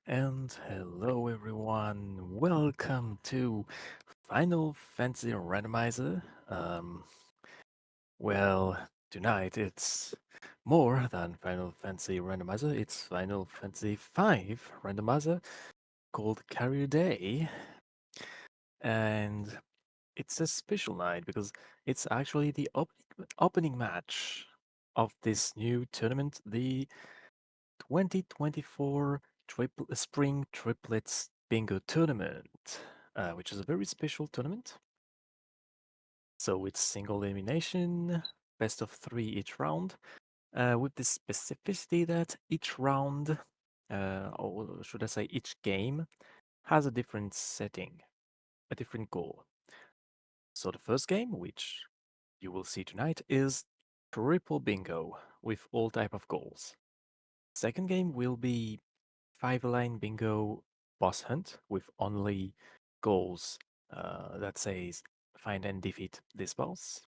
And hello everyone, welcome to Final Fantasy Randomizer. Um, well, tonight it's more than Final Fantasy Randomizer, it's Final Fantasy V Randomizer called Carrier Day. And it's a special night because it's actually the opening match of this new tournament, the 2024 Spring Triplets Bingo Tournament, which is a very special tournament. So it's single elimination, best of three each round, with the specificity that each round, or should I say each game, has a different setting, a different goal. So the first game, which you will see tonight, is triple bingo with all type of goals. Second game will be five-line bingo boss hunt with only goals that says find and defeat this boss.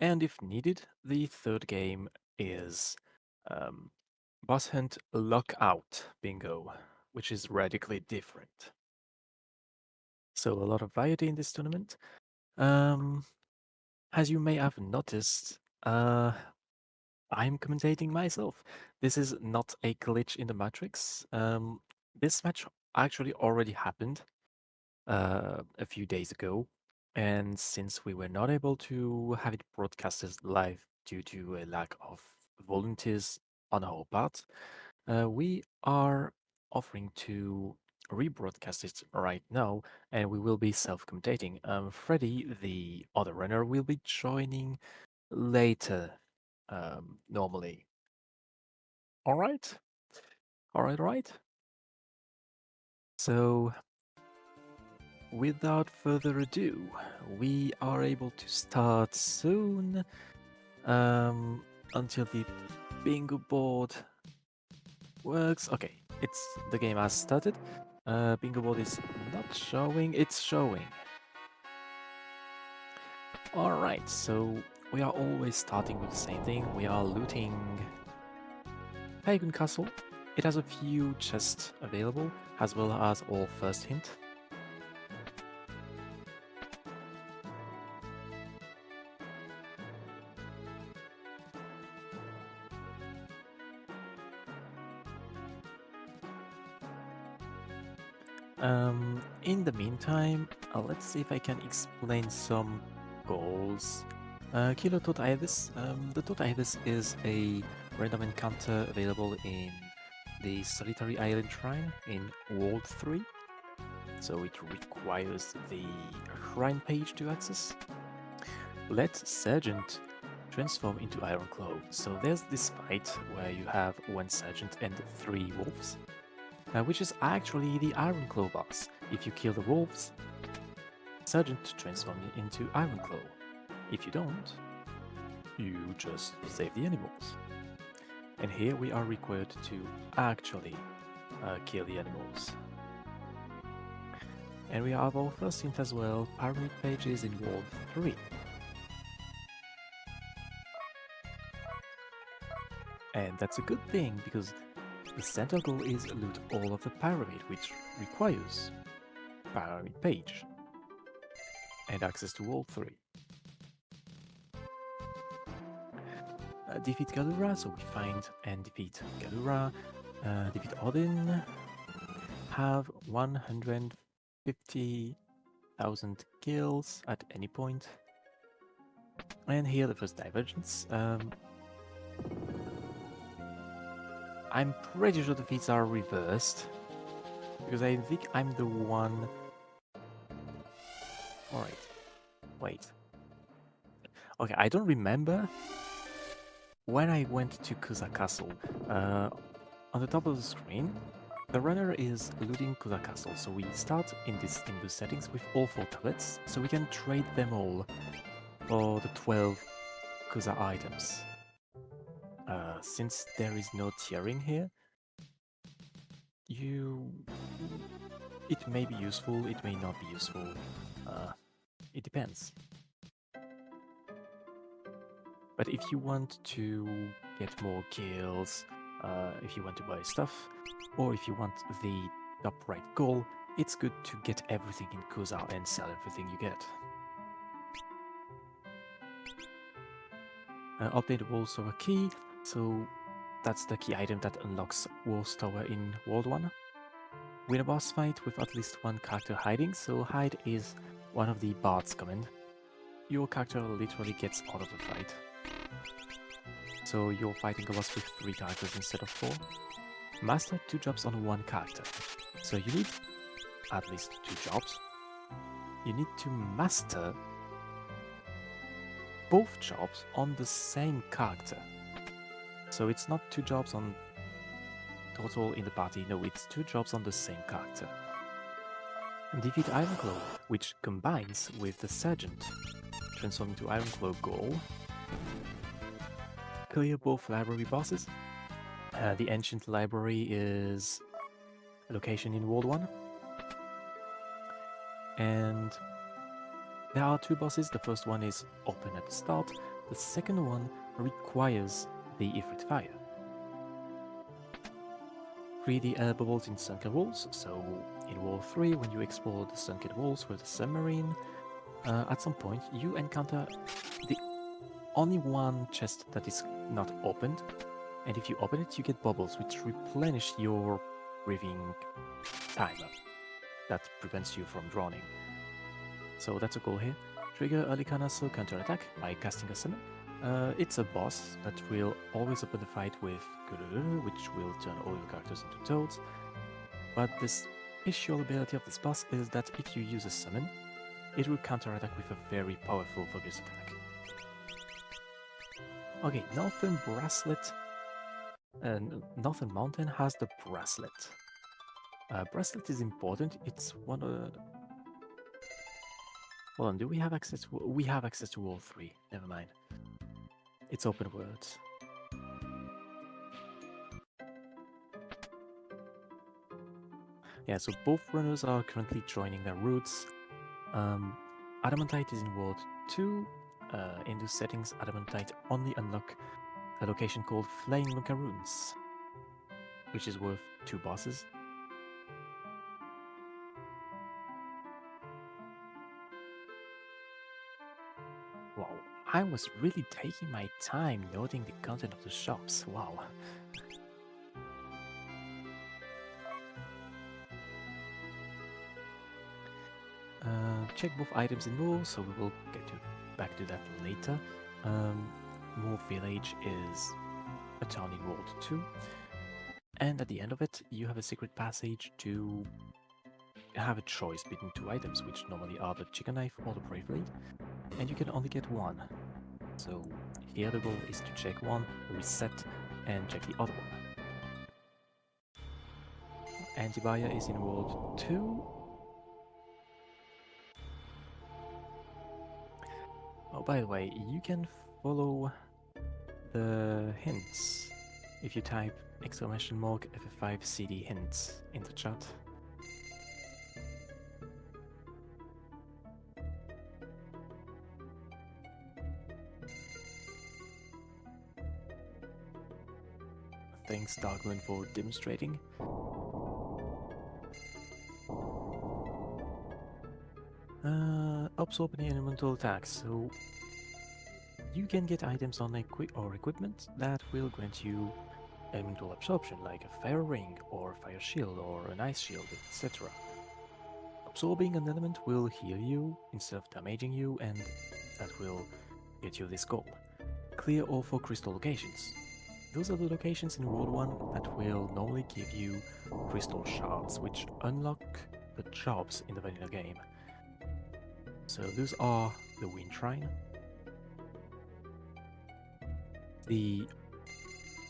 And if needed, the third game is um, boss hunt lockout bingo, which is radically different. So a lot of variety in this tournament. Um, as you may have noticed, I'm commentating myself. This is not a glitch in the matrix. This match actually already happened a few days ago, and since we were not able to have it broadcasted live due to a lack of volunteers on our part, we are offering to rebroadcast it right now, and we will be self-commentating. Freddie, the other runner, will be joining later, normally. All right. All right, all right. So, without further ado, we are able to start soon. Um, until the bingo board works. Okay, the game has started. Bingo board is not showing. It's showing. All right, so we are always starting with the same thing. We are looting Pagan Castle. It has a few chests available, as well as our first hint. In the meantime, let's see if I can explain some goals. Kilo Tot Ibis. The Tot Ibis is a random encounter available in the Solitary Island Shrine in World 3. So it requires the shrine page to access. Let Sergeant transform into Iron Claw. So there's this fight where you have one Sergeant and three wolves, which is actually the Iron Claw boss. If you kill the wolves, Sergeant transforms into Iron Claw. If you don't, you just save the animals. And here we are required to actually kill the animals. And we have our first hint as well, pyramid pages in World 3. And that's a good thing, because the center goal is loot all of the pyramid, which requires pyramid page and access to World 3. Defeat Galura, so we find and defeat Galura, defeat Odin, have 150,000 kills at any point. And here the first divergence. I'm pretty sure the feats are reversed, because I think I'm the one... Alright, wait. Okay, I don't remember when I went to Kusa Castle. On the top of the screen, the runner is looting Kusa Castle, so we start in the settings with all 4 tablets, so we can trade them all for the 12 Kusa items. Since there is no tiering here, it may be useful, it may not be useful. It depends. But if you want to get more kills, if you want to buy stuff, or if you want the top right goal, it's good to get everything in Kuza and sell everything you get. Update the Walls Tower key, so that's the key item that unlocks Walls Tower in World 1. Win a boss fight with at least one character hiding, so hide is one of the Bard's command. Your character literally gets out of the fight. So you're fighting a boss with 3 characters instead of 4. Master 2 jobs on 1 character. So you need at least 2 jobs. You need to master both jobs on the same character. So it's not 2 jobs on total in the party, no, it's 2 jobs on the same character. And defeat Ironclaw, which combines with the Sergeant. Transform into Ironclaw goal. Clear both library bosses. The Ancient Library is a location in World 1. And there are 2 bosses. The first one is open at the start. The second one requires the Ifrit Fire. Free the air bubbles in sunken walls. So in World 3, when you explore the sunken walls with a submarine, at some point you encounter the only one chest that is not opened. And if you open it, you get bubbles, which replenish your breathing timer. That prevents you from drowning. So that's a goal here. Trigger Alicana Soul counterattack by casting a summon. It's a boss that will always open the fight with Gururu, which will turn all your characters into toads. But the special ability of this boss is that if you use a summon, it will counterattack with a very powerful focus attack. Okay, Northern Bracelet. Northern Mountain has the bracelet. Bracelet is important. It's one of the... Hold on, do we have access to... We have access to all 3. Never mind. It's open world. Yeah, so both runners are currently joining their routes. Adamantite is in World 2. In the settings, Adamantite only unlock a location called Flying Lunkaroons, which is worth 2 bosses. Wow, I was really taking my time noting the content of the shops. Wow. Check both items in Moor, so we will get back to that later. Moor Village is a town in World 2. And at the end of it, you have a secret passage to have a choice between 2 items, which normally are the chicken knife or the brave blade, and you can only get 1. So here the goal is to check 1, reset, and check the other one. Antibia is in World 2. Oh, by the way, you can follow the hints if you type !F5CD hints in the chat. Thanks, Darkmoon, for demonstrating. Absorb any elemental attacks. So you can get items on equipment that will grant you elemental absorption, like a fire ring or fire shield or an ice shield, etc. Absorbing an element will heal you instead of damaging you, and that will get you this goal. Clear all 4 crystal locations. Those are the locations in World 1 that will normally give you crystal shards, which unlock the jobs in the vanilla game. So those are the Wind Shrine, the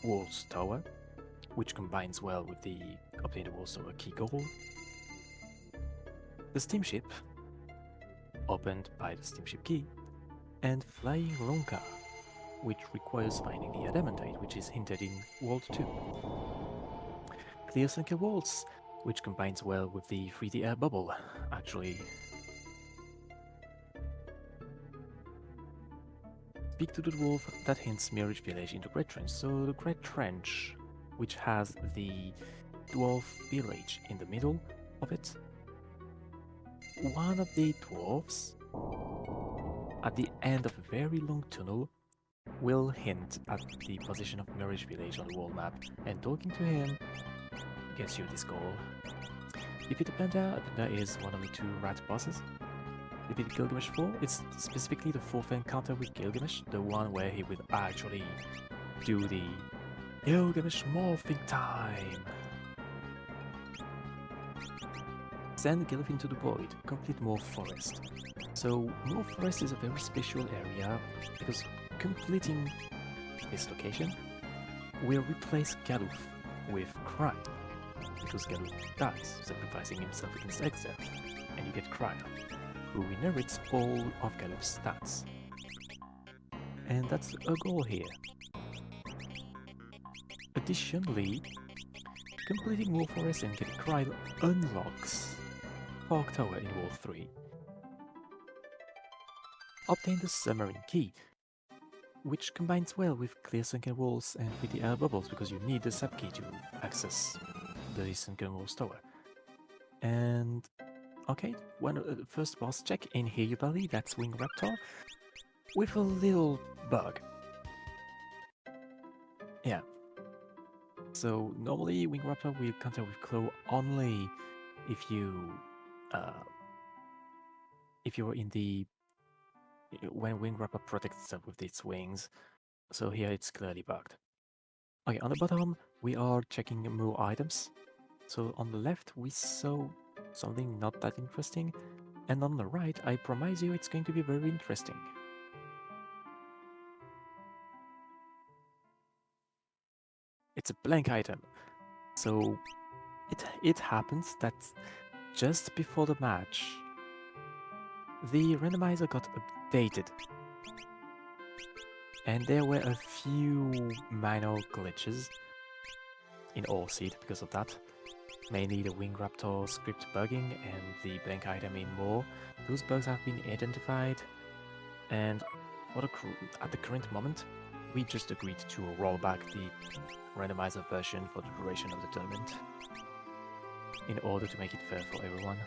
Walls Tower, which combines well with the updated Walls Tower key goal, the steamship, opened by the steamship key, and Flying Ronka, which requires finding the Adamantite, which is hinted in World 2. Clear Sunken Walls, which combines well with the 3D air bubble, actually. Speak to the dwarf that hints Mirage Village into Great Trench. So the Great Trench which has the dwarf village in the middle of it. One of the dwarfs, at the end of a very long tunnel, will hint at the position of Mirage Village on the world map, and talking to him gets you this goal. Defeat Panda is one of the two rat bosses. Defeat Gilgamesh 4, it's specifically the fourth encounter with Gilgamesh, the one where he will actually do the Gilgamesh morphing time. Send Gilf into the void, complete More Forest. So More Forest is a very special area because completing this location will replace Galuf with Cryo, because Galuf dies, sacrificing himself against Exev, and you get Cryo, who inherits all of Galuf's stats. And that's a goal here. Additionally, completing Wolf Forest and getting Cryo unlocks Fog Tower in World 3. Obtain the Submarine Key, which combines well with Clear Sunken Walls and with the air bubbles because you need the sub key to access the Sunken Walls Tower. And okay, first boss check in Hilly Valley, that's Wing Raptor, with a little bug. Yeah. So normally Wing Raptor will counter with Claw only if you're in the when Wing Raptor protects itself with its wings. So here it's clearly bugged. Okay, on the bottom we are checking more items. So on the left we saw something not that interesting, and on the right I promise you it's going to be very interesting. It's a blank item. So it happens that just before the match, the randomizer got updated. And there were a few minor glitches in All Seed because of that. Mainly the Wing Raptor script bugging and the blank item in More. Those bugs have been identified, and at the current moment, we just agreed to roll back the randomizer version for the duration of the tournament in order to make it fair for everyone.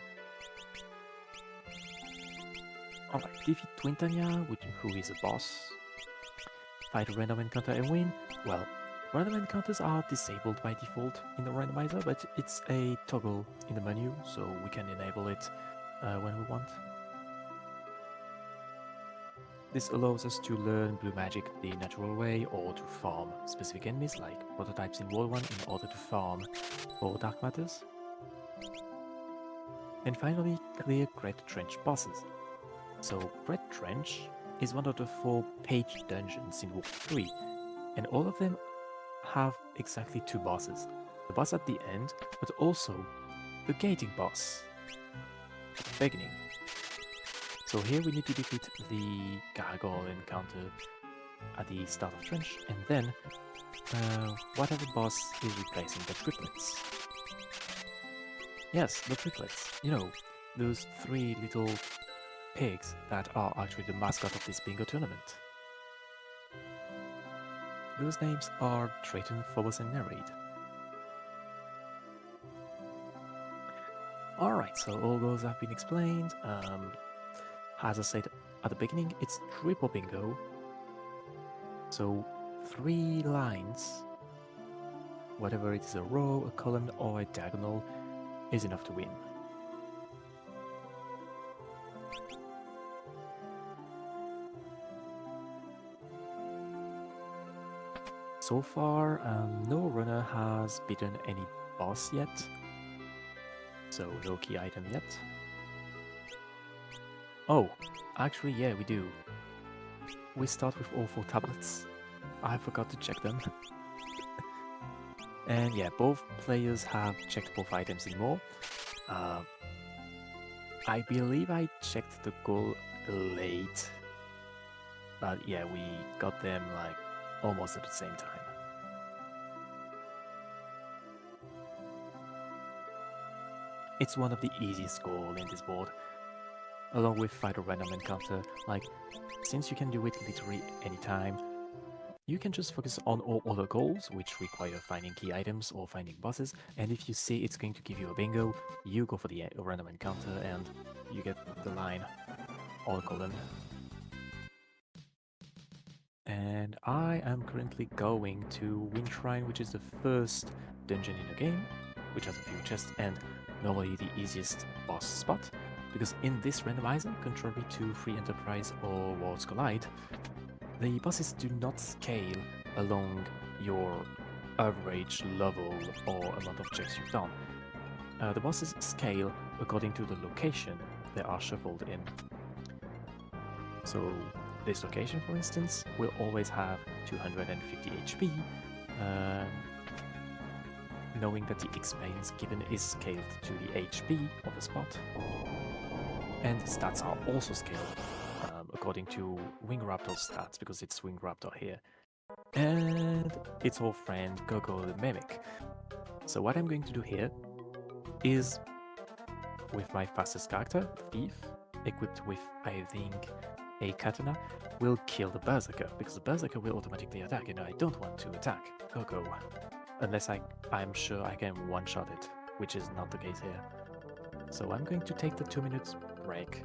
Alright, defeat Twintania, who is a boss. Fight a random encounter and win. Well, random encounters are disabled by default in the randomizer, but it's a toggle in the menu, so we can enable it when we want. This allows us to learn blue magic the natural way, or to farm specific enemies like prototypes in World 1 in order to farm for dark matters. And finally, clear Great Trench bosses. So Great Trench is one of the 4 page dungeons in World 3, and all of them have exactly 2 bosses. The boss at the end, but also the gating boss at the beginning. So here we need to defeat the gargoyle encounter at the start of Trench, and then whatever boss is replacing the triplets. Yes, the triplets. You know, those 3 little pigs that are actually the mascot of this bingo tournament. Those names are Triton, Phobos, and Nereid. Alright, so all goals have been explained. As I said at the beginning, it's triple bingo. So 3 lines, whatever it is, a row, a column, or a diagonal, is enough to win. So far, no runner has beaten any boss yet, so no key item yet. Oh, actually, yeah, we do. We start with all 4 tablets. I forgot to check them. And yeah, both players have checked both items in More. I believe I checked the goal late, but yeah, we got them like almost at the same time. It's one of the easiest goals in this board, along with fight a random encounter. Like, since you can do it literally anytime, you can just focus on all other goals, which require finding key items or finding bosses, and if you see it's going to give you a bingo, you go for the random encounter and you get the line all golden. And I am currently going to Wind Shrine, which is the first dungeon in the game, which has a few chests and normally the easiest boss spot, because in this randomizer, contrary to Free Enterprise or Worlds Collide, the bosses do not scale along your average level or amount of checks you've done. The bosses scale according to the location they are shuffled in. So this location, for instance, will always have 250 HP, knowing that the experience given is scaled to the HP of the spot. And stats are also scaled according to Wing Raptor's stats, because it's Wing Raptor here. And it's our friend Gogo the Mimic. So what I'm going to do here is, with my fastest character, the Thief, equipped with, I think, a katana, will kill the Berserker, because the Berserker will automatically attack, and I don't want to attack Gogo. Unless I'm sure I can one-shot it, which is not the case here. So I'm going to take the 2 minutes break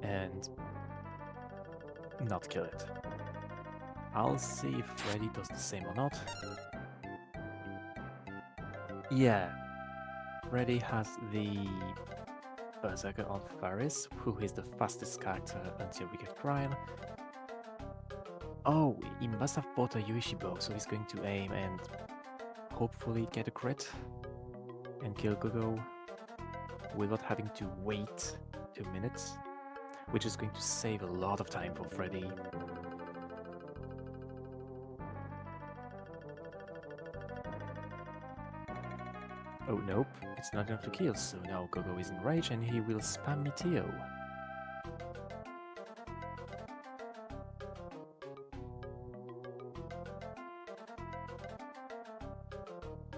and not kill it. I'll see if Freddeh does the same or not. Yeah, Freddeh has the Berserker on Faris, who is the fastest character until we get trial. Oh, he must have bought a Yuishi bow, so he's going to aim and hopefully get a crit and kill Gogo without having to wait 2 minutes, which is going to save a lot of time for Freddeh. Oh nope, it's not enough to kill, so now Gogo is enraged and he will spam Meteo.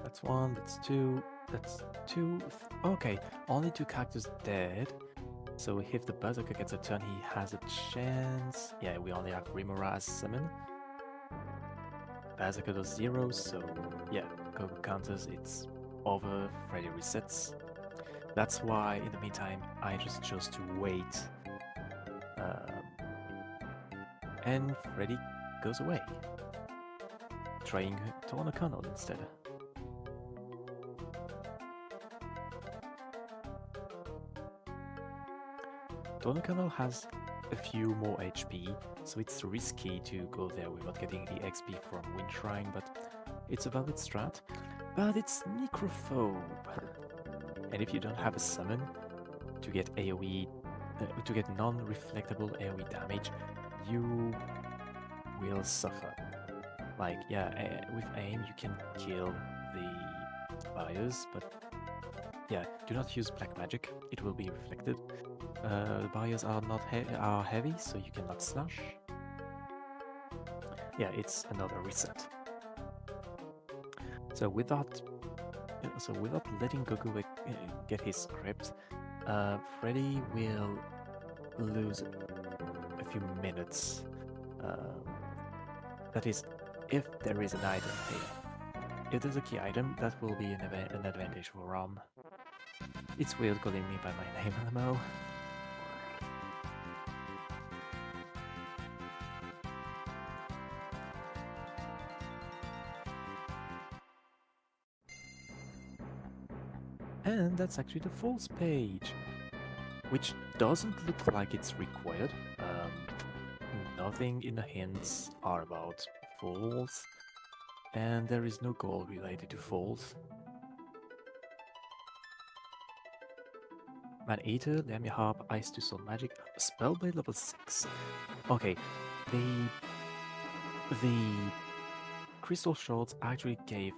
That's one, that's two, that's two. Okay, only 2 characters dead. So if the Berserker gets a turn, he has a chance. Yeah, we only have Rimura as summon. Berserker does 0, so yeah, Gogo counters, it's over, Freddeh resets. That's why, in the meantime, I just chose to wait. And Freddeh goes away, trying Torn O'Connell instead. Torn O'Connell has a few more HP, so it's risky to go there without getting the XP from Wind Shrine, but it's a valid strat. But it's Necrophobe. And if you don't have a summon to get AoE, to get non-reflectable AoE damage, you will suffer. Like, yeah, with aim you can kill the barriers, but yeah, do not use black magic, it will be reflected. The barriers are not are heavy, so you cannot slash. Yeah, it's another reset. So without letting Goku get his script, Freddeh will lose a few minutes. That is, if there is an item here. If there's a key item, that will be an advantage for Rom. It's weird calling me by my name, LMO. And that's actually the false page, which doesn't look like it's required. Nothing in the hints are about falls, and there is no goal related to falls. Man-Eater, Lamia Harp, Ice to Soul Magic, Spellblade level 6. Okay, the Crystal Shards actually gave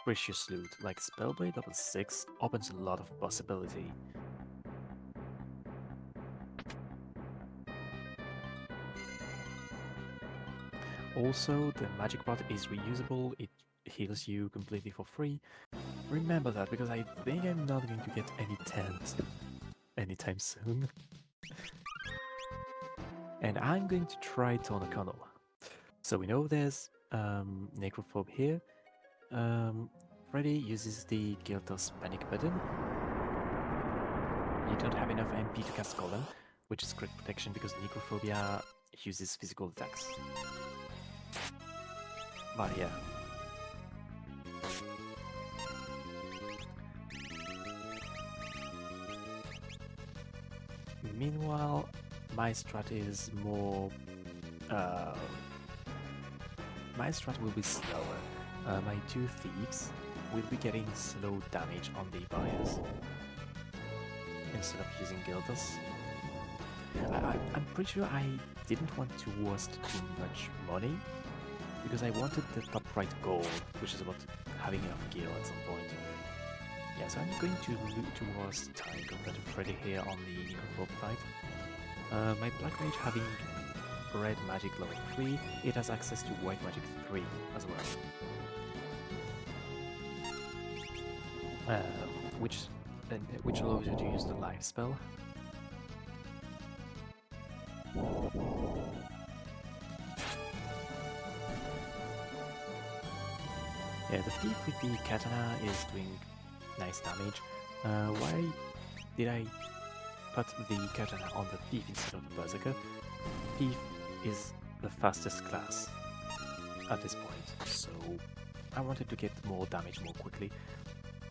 Precious Loot, like Spellblade level 6 opens a lot of possibility. Also, the magic part is reusable, it heals you completely for free. Remember that, because I think I'm not going to get any tent anytime soon. And I'm going to try Torn O'Connell. So we know there's Necrophobe here. Freddeh uses the Gyarados Panic button. You don't have enough MP to cast Golem, which is crit protection because Necrophobia uses physical attacks. But yeah. Meanwhile, my strat is more... my strat will be slower. My two thieves will be getting slow damage on the buyers instead of using Gyarados. I'm pretty sure I didn't want to waste too much money because I wanted the top right goal, which is about having enough gear at some point. Yeah, so I'm going to look towards time compared to Freddeh here on the Necrophobe fight. My Black Mage having Red Magic level 3, it has access to White Magic 3 as well. Which allows you to use the life spell. Yeah, the thief with the katana is doing nice damage. Why did I put the katana on the thief instead of the berserker? Thief is the fastest class at this point, so I wanted to get more damage more quickly.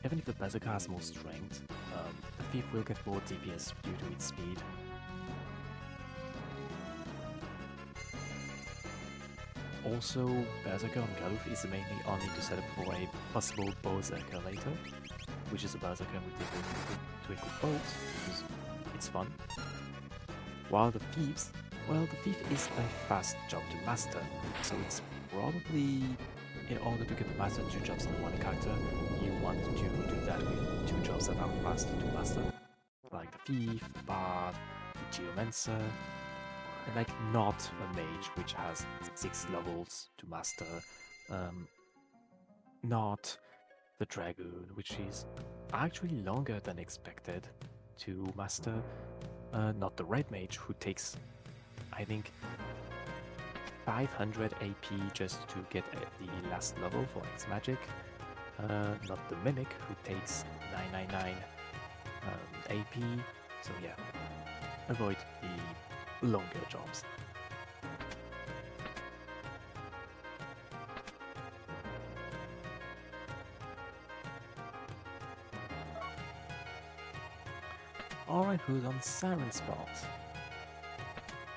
Even if the berserker has more strength, the thief will get more DPS due to its speed. Also, Berserker on Galuf is mainly only to set up for a possible Berserker later, which is a Berserker with the ability to equip both, because it's fun. While the Thieves, well, the Thief is a fast job to master, so it's probably, in order to get the master 2 jobs on one character, you want to do that with 2 jobs that are fast to master, like the Thief, the Bard, the Geomancer, and like not a mage which has 6 levels to master, not the dragoon which is actually longer than expected to master, not the red mage who takes I think 500 AP just to get the last level for its magic, not the mimic who takes 999 AP, so yeah, avoid the longer jobs. Alright, who's on Siren Spot?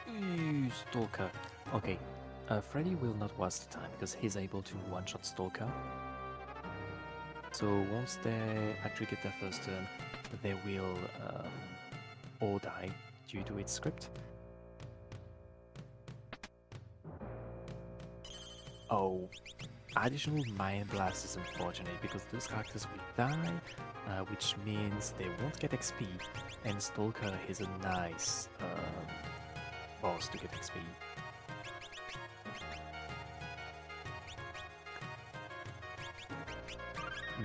Ooh, Stalker. Okay, Freddeh will not waste time because he's able to one-shot Stalker. So once they actually get their first turn, they will all die due to its script. Oh, additional Mind Blast is unfortunate because those characters will die, which means they won't get XP, and Stalker is a nice boss to get XP.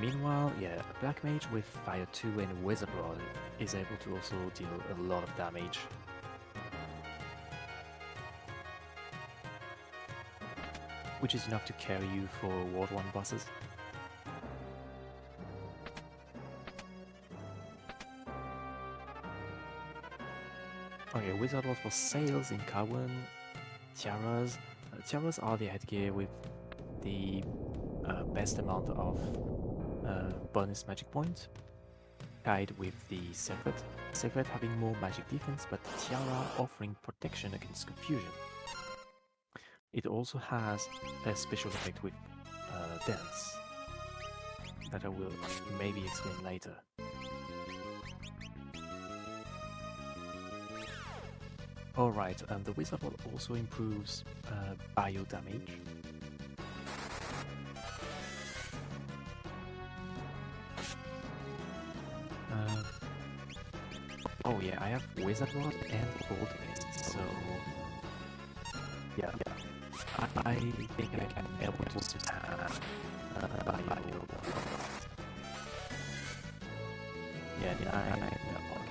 Meanwhile, yeah, Black Mage with Fire 2 and Wizard Rod is able to also deal a lot of damage. Which is enough to carry you for World 1 bosses. Okay, Wizard Rod for sales in Kawan, Tiaras. Tiaras are the headgear with the best amount of bonus magic points, tied with the Circlet. Circlet having more magic defense, but Tiara offering protection against confusion. It also has a special effect with Dance, that I will maybe explain later. Alright, the Wizard Rod also improves bio damage. Oh yeah, I have Wizard Rod and Gold Mist, so yeah, I think I can able to stand bio. Yeah,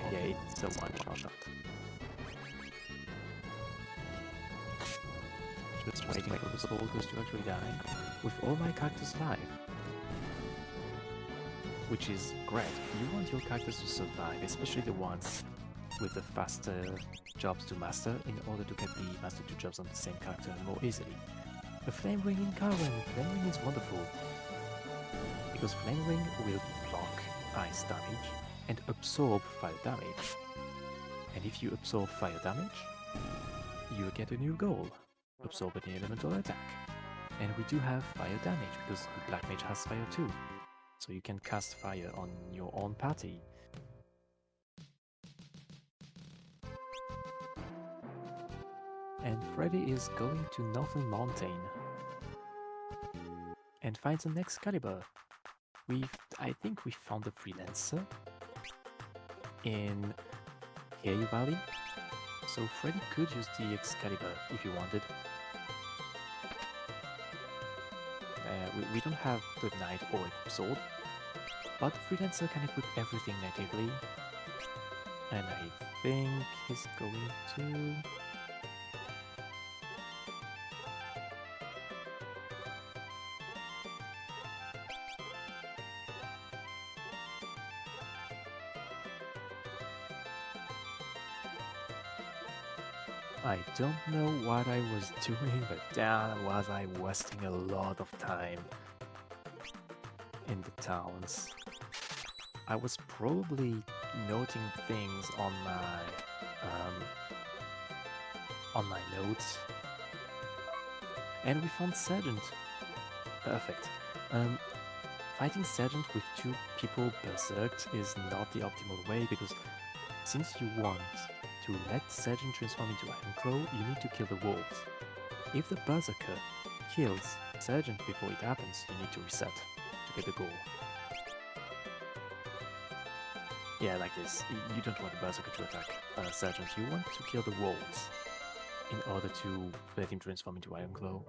okay, yeah, it's a one-shot. just waiting for the soldiers to actually die, with all my characters alive. Which is great. You want your characters to survive, especially the ones with the faster jobs to master, in order to get the master 2 jobs on the same character more easily. A Flame Ring in Karen! Flame Ring is wonderful, because Flame Ring will block ice damage and absorb fire damage. And if you absorb fire damage, you get a new goal, absorb an elemental attack. And we do have fire damage, because the Black Mage has fire too. So you can cast fire on your own party. And Freddeh is going to Northern Mountain and finds an Excalibur. I think we found a Freelancer in Hail Valley, so Freddeh could use the Excalibur if he wanted. We don't have the Knight or Sword, but the Freelancer can equip everything natively, and I think he's going to... I don't know what I was doing, but damn was I wasting a lot of time in the towns. I was probably noting things on my notes, and we found Sergeant. Perfect. Fighting Sergeant with 2 people berserked is not the optimal way, because since you want to let Sergeant transform into Ironclaw, you need to kill the wolves. If the Berserker kills Sergeant before it happens, you need to reset to get the goal. Yeah, like this. You don't want the Berserker to attack Sergeant, you want to kill the wolves in order to let him transform into Ironclaw.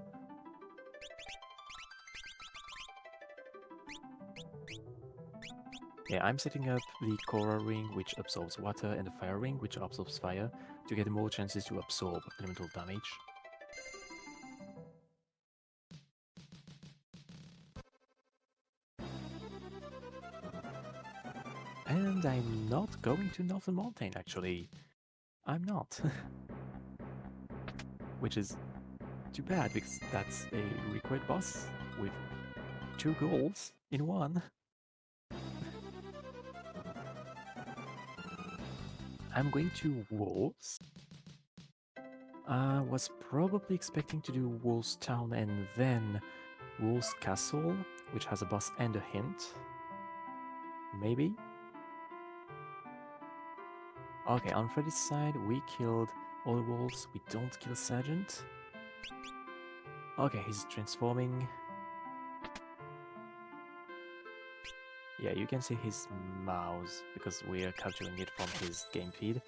Yeah, I'm setting up the Korra ring, which absorbs water, and the fire ring, which absorbs fire, to get more chances to absorb elemental damage. And I'm not going to Northern Mountain, actually. I'm not. Which is too bad, because that's a required boss with 2 goals in one. I'm going to Wolves. I was probably expecting to do Wolves Town and then Wolves Castle, which has a boss and a hint. Maybe? Okay, on Freddeh's side, we killed all the wolves, we don't kill Sergeant. Okay, he's transforming. Yeah, you can see his mouse, because we are capturing it from his game feed.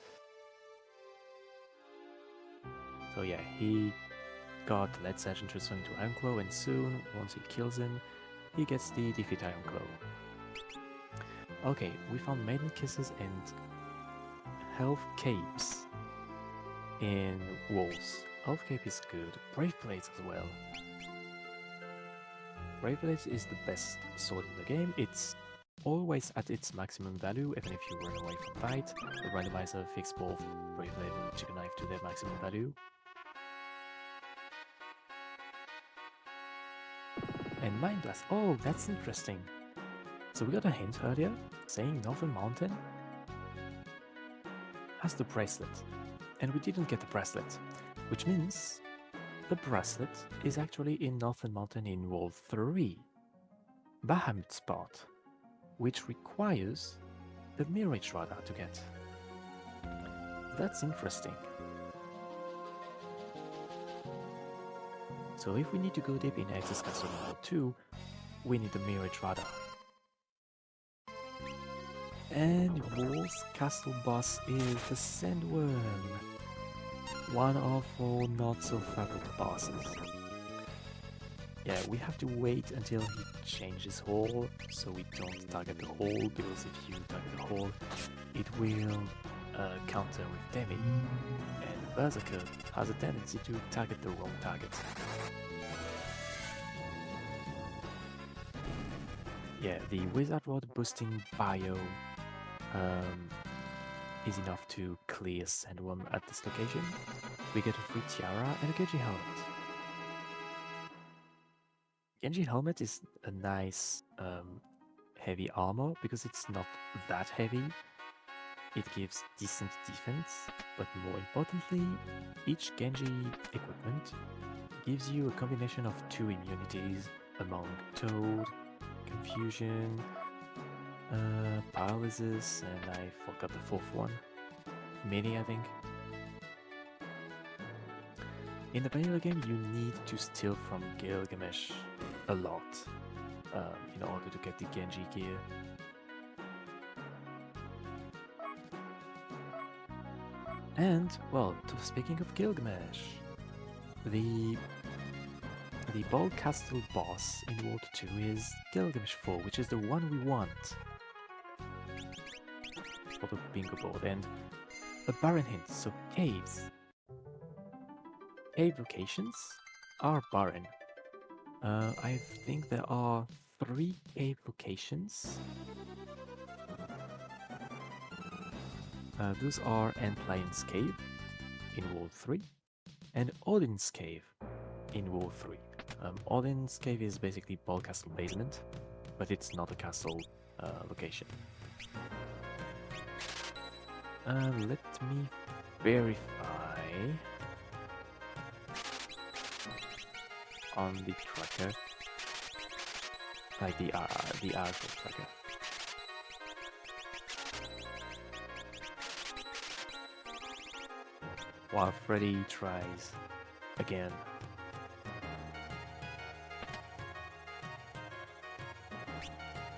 So yeah, he got Let Sergeant transform into Ironclaw, and soon, once he kills him, he gets the Defeat Ironclaw. Okay, we found Maiden Kisses and Health Capes in Wolves. Health Cape is good. Brave Blades as well. Brave Blades is the best sword in the game. It's always at its maximum value, even if you run away from fight. The randomizer fixed both Brave Blade and Chicken Knife to their maximum value. And Mind Blast. Oh, that's interesting. So we got a hint earlier saying Northern Mountain has the bracelet, and we didn't get the bracelet, which means the bracelet is actually in Northern Mountain in World 3, Bahamut spot, which requires the Mirage Radar to get. That's interesting. So if we need to go deep in Access Castle World 2, we need the Mirage Radar. And Wolf's Castle boss is the Sandworm, one of our not-so-favorite bosses. Yeah, we have to wait until he changes hole, so we don't target the hole, because if you target the hole, it will counter with Demi, and Berserker has a tendency to target the wrong target. Yeah, the Wizard Rod boosting bio is enough to clear Sandworm at this location. We get a free Tiara and a Genji Helmet. Genji Helmet is a nice heavy armor because it's not that heavy. It gives decent defense, but more importantly, each Genji equipment gives you a combination of 2 immunities among Toad, Confusion, Paralysis, and I forgot the 4th one. Mini, I think. In the vanilla game, you need to steal from Gilgamesh a lot in order to get the Genji gear. And, well, speaking of Gilgamesh, the Bald Castle boss in World 2 is Gilgamesh 4, which is the one we want for the bingo board, and a barren hint, so caves. Cave locations are barren. I think there are 3 cave locations. Those are Antlion's Cave in World 3 and Odin's Cave in World 3. Odin's Cave is basically Ball Castle basement, but it's not a castle location. Let me verify on the tracker, like the actual tracker. While Freddeh tries again.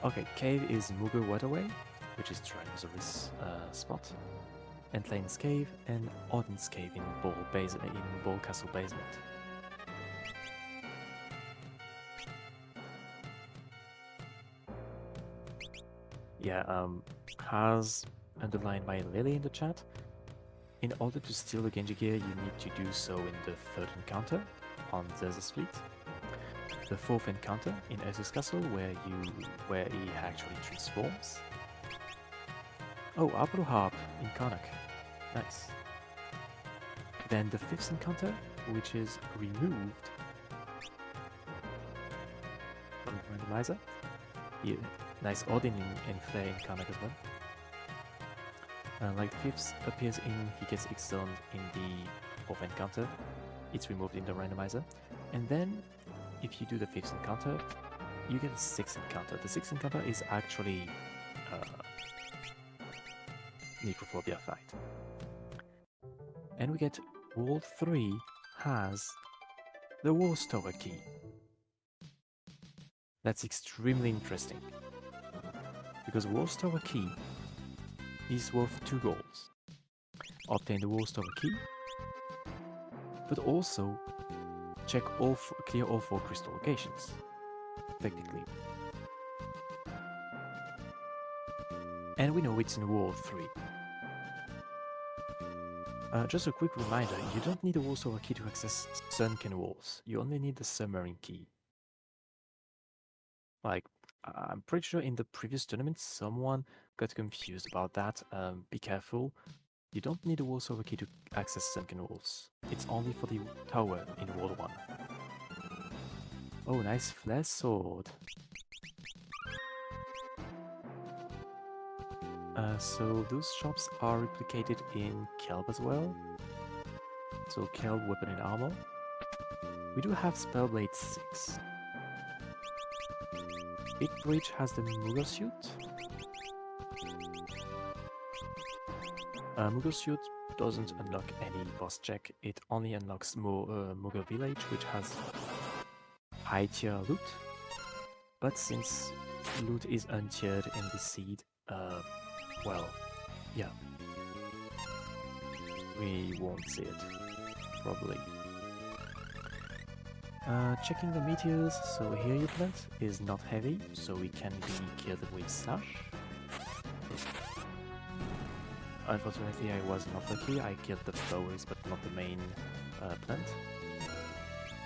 Okay, cave is Mughal Waterway, which is Tyrannosaurus spot, Antlion's Cave, and Odin's Cave in Ball Castle basement. Yeah, has underlined by Lily in the chat. In order to steal the Genji gear, you need to do so in the 3rd encounter on Zeus's fleet, the 4th encounter in Ursus Castle, where he actually transforms. Oh, Apollo Harp in Karnak. Nice. Then the 5th encounter, which is removed from the randomizer. Yeah, nice Odin and Flare in Karnak as well. Like the 5th appears he gets exiled in the 4th encounter. It's removed in the randomizer. And then, if you do the 5th encounter, you get a 6th encounter. The 6th encounter is actually Necrophobia fight. And we get World 3 has the War's Tower key. That's extremely interesting, because War's Tower key is worth 2 goals. Obtain the War's Tower key, but also clear all 4 crystal locations, technically. And we know it's in World 3. Just a quick reminder, you don't need a War's Tower key to access sunken walls. You only need the submarine key. Like, I'm pretty sure in the previous tournament someone got confused about that. Be careful. You don't need a War's Tower key to access sunken walls. It's only for the tower in World 1. Oh, nice flare sword. So those shops are replicated in Kelb as well. So Kelb, weapon and armor. We do have Spellblade 6. Big Breach has the Mughal suit. Mughal suit doesn't unlock any boss check. It only unlocks Mughal Village, which has high tier loot. But since loot is untiered in the seed, well, yeah, we won't see it, probably. Checking the meteors, so here you plant is not heavy, so we can be killed with Sash. Unfortunately, I was not lucky. I killed the flowers, but not the main plant.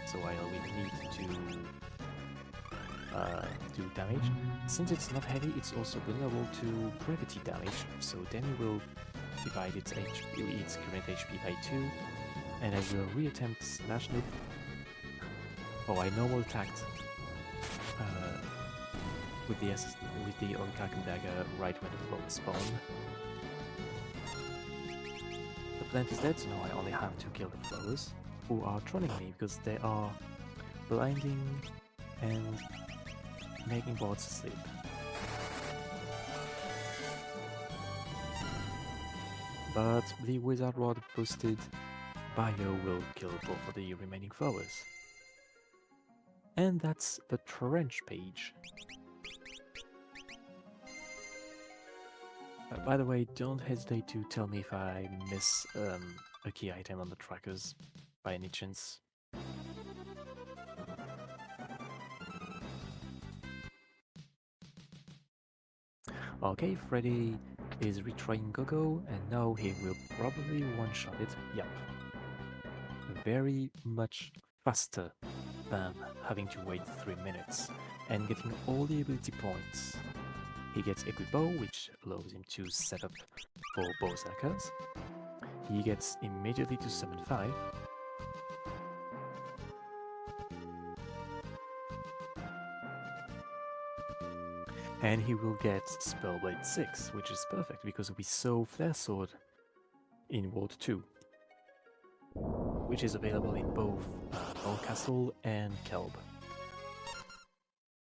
So I will need to do damage. Since it's not heavy, it's also vulnerable to gravity damage. So Demi will divide its current HP by 2, and I will reattempt Slash Noob. Oh, I normal attacked with the Orikaken dagger right when the flowers spawn. The plant is dead, so now I only have to kill the flowers, who are trolling me because they are blinding and making bots asleep. But the Wizard Rod boosted Bio will kill both of the remaining flowers. And that's the trench page. By the way, don't hesitate to tell me if I miss a key item on the trackers by any chance. Okay, Freddeh is retrying Gogo, and now he will probably one-shot it. Yup. Very much faster than having to wait 3 minutes and getting all the ability points. He gets Equipo, which allows him to set up for both attackers. He gets immediately to summon 5. And he will get Spellblade 6, which is perfect because we saw Flare Sword in World 2, which is available in both Castle and Kelb.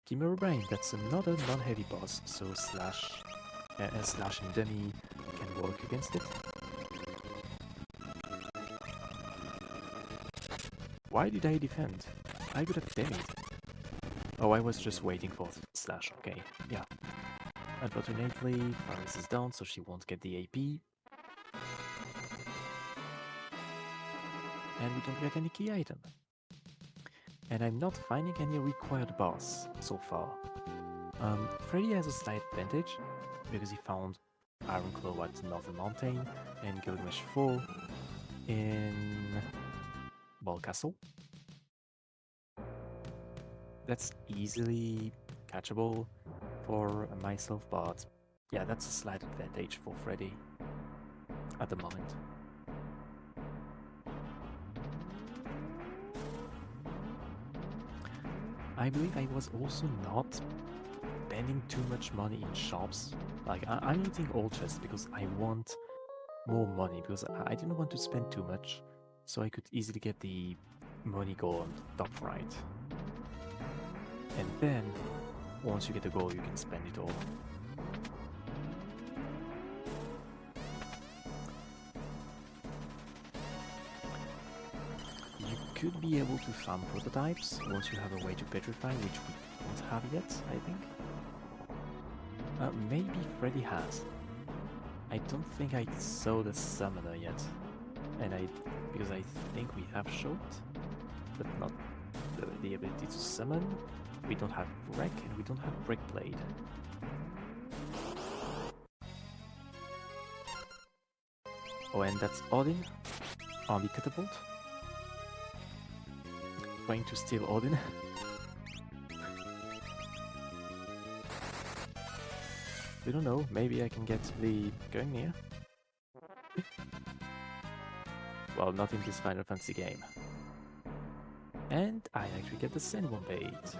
Chimera Brain, that's another non-heavy boss, so Slash and Demi can work against it. Why did I defend? I could have demied. Oh, I was just waiting for Slash, okay, yeah. Unfortunately, Paris is down, so she won't get the AP. And we don't get any key item. And I'm not finding any required boss so far. Freddeh has a slight advantage, because he found Ironclaw at Northern Mountain and Gilgamesh 4 in Castle. That's easily catchable for myself, but yeah, that's a slight advantage for Freddeh at the moment. I believe I was also not spending too much money in shops. Like, I'm eating all chests because I want more money, because I didn't want to spend too much, so I could easily get the money goal on the top right. And then, once you get the goal, you can spend it all. You could be able to farm prototypes once you have a way to petrify, which we don't have yet, I think. Maybe Freddeh has. I don't think I saw the summoner yet, and because I think we have short, but not the ability to summon. We don't have Wreck, and we don't have Breakblade. Oh, and that's Odin on the catapult, trying to steal Odin. We don't know, maybe I can get the going near. Well, not in this Final Fantasy game. And I actually get the Sandworm bait.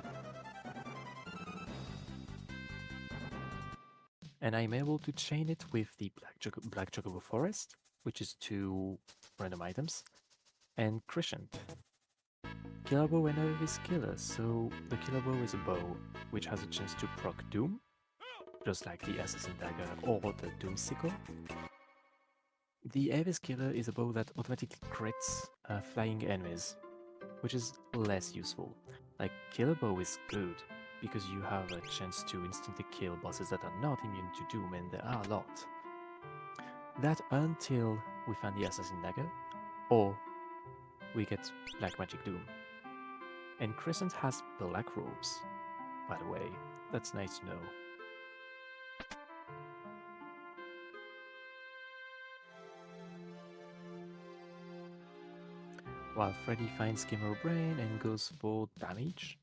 And I'm able to chain it with the Black Chocobo Forest, which is 2 random items, and Crescent. Killer Bow and Avis Killer, so the Killer Bow is a bow which has a chance to proc Doom, just like the Assassin Dagger or the Doom Sickle. The Avis Killer is a bow that automatically crits flying enemies, which is less useful. Like, Killer Bow is good, because you have a chance to instantly kill bosses that are not immune to Doom, and there are a lot. That until we find the Assassin Dagger, or we get Black Magic Doom. And Crescent has Black Robes, by the way. That's nice to know. while Freddie finds Kimmer Brain and goes for damage.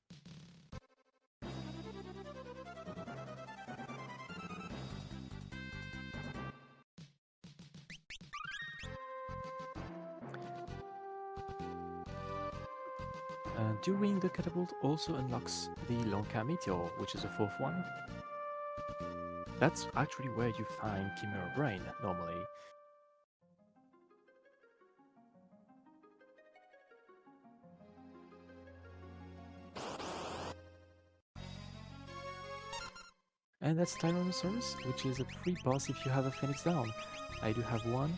During the catapult also unlocks the Lonka Meteor, which is the fourth one. That's actually where you find Chimera Brain normally. And that's Tyrannosaurus, which is a free boss if you have a Phoenix down. I do have one.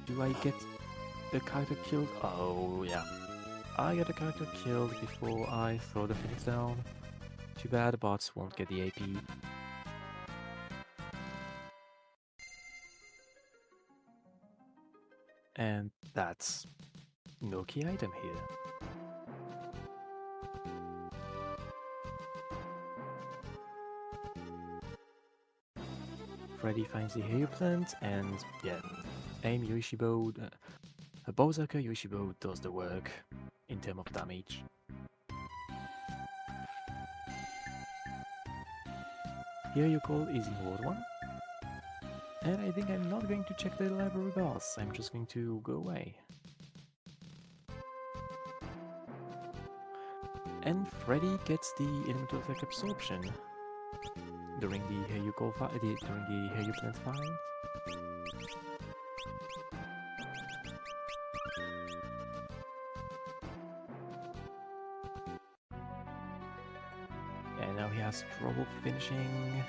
Do I get the character killed? Oh yeah. I get the character killed before I throw the Phoenix down. Too bad the bots won't get the AP. And that's no key item here. Freddie finds the Hair Plant and yeah, aim Yoshibo. Berserker Yoshibo does the work in terms of damage. Here you call is in World 1. And I think I'm not going to check the library boss, I'm just going to go away. And Freddie gets the elemental effect absorption during the Here You Call during the Here You Plant fight. And now he has trouble finishing.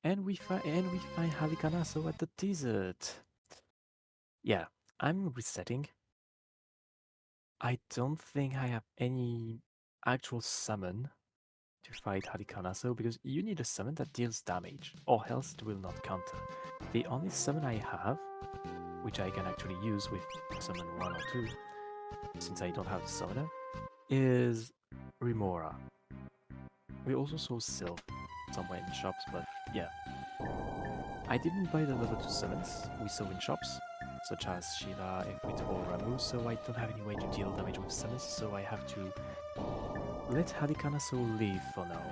And we find Halikanaso at the desert. Yeah, I'm resetting. I don't think I have any actual summon to fight Halikanaso because you need a summon that deals damage, or else it will not counter. The only summon I have, which I can actually use with summon 1 or 2, since I don't have a summoner, is Remora. We also saw Sylph somewhere in shops, but yeah. I didn't buy the level 2 summons we saw in shops, such as Shiva, Ifrit, or Ramu, so I don't have any way to deal damage with summons, so I have to let Halikanaso live for now.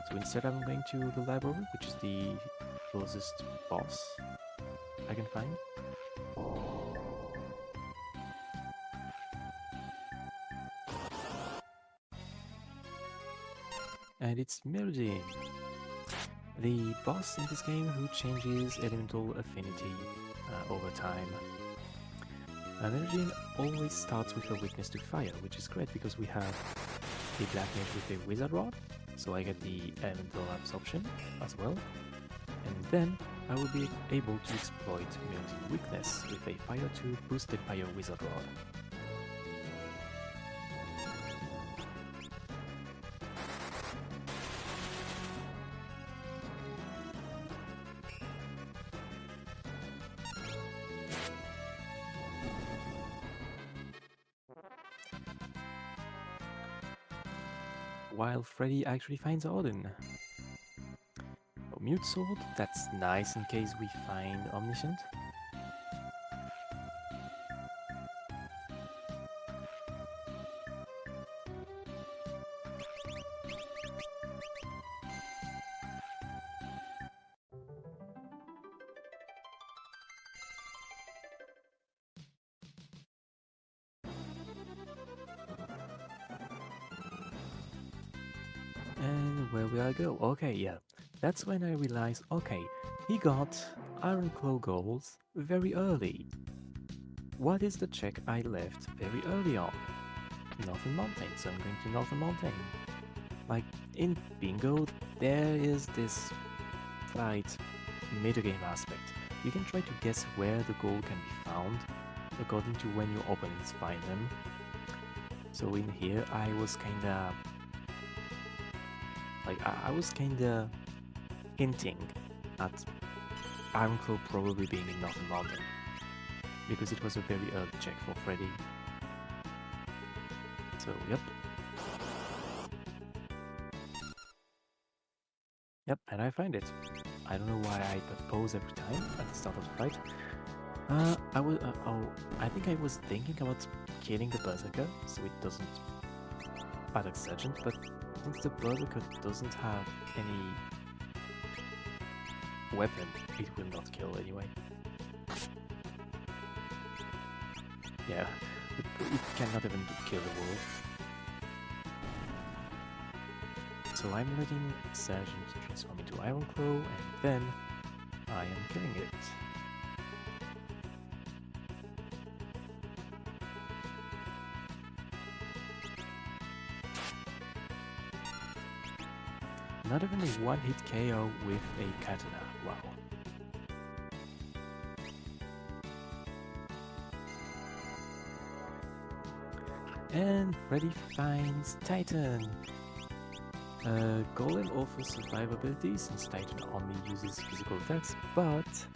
So instead I'm going to the library, which is the closest boss I can find. And it's Mirrodin, the boss in this game who changes elemental affinity over time. Mirrodin always starts with a weakness to fire, which is great because we have the Black Mage with a Wizard Rod, so I get the elemental absorption as well. And then I will be able to exploit Mirrodin's weakness with a Fire 2 boosted by a Wizard Rod. While Freddie actually finds Odin. Oh, Mute Sword, that's nice in case we find Omniscient. And where will I go? Okay, yeah. That's when I realized, okay, he got Iron Claw goals very early. What is the check I left very early on? Northern Mountain, so I'm going to Northern Mountain. Like, in Bingo, there is this slight metagame aspect. You can try to guess where the goal can be found according to when your opponents find them. So in here, I was kinda... Like, I was kinda hinting at Ironclaw probably being in Northern Mountain, because it was a very early check for Freddie. So, yep. Yep, and I find it. I don't know why I put pause every time at the start of the fight. I think I was thinking about killing the berserker so it doesn't attack Sergeant, but since the berserker doesn't have any weapon, it will not kill anyway. Yeah, it cannot even kill the wolf. So I'm letting Sergeant transform into Ironclaw, and then I am killing it. Not even a one-hit KO with a katana, wow. And Freddeh finds Titan. Golem offers survivability since Titan only uses physical attacks, but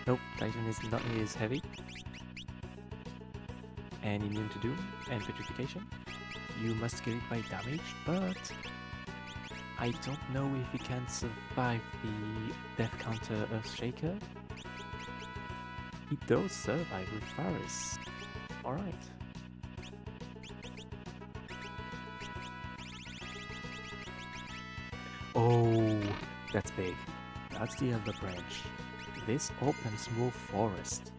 nope, Titan is not nearly as heavy and immune to Doom and Petrification. You must get it by damage, but I don't know if he can survive the Death Counter Earthshaker. He does survive with Faris. Alright. Oh, that's big. That's the Elder Branch. This opens more forest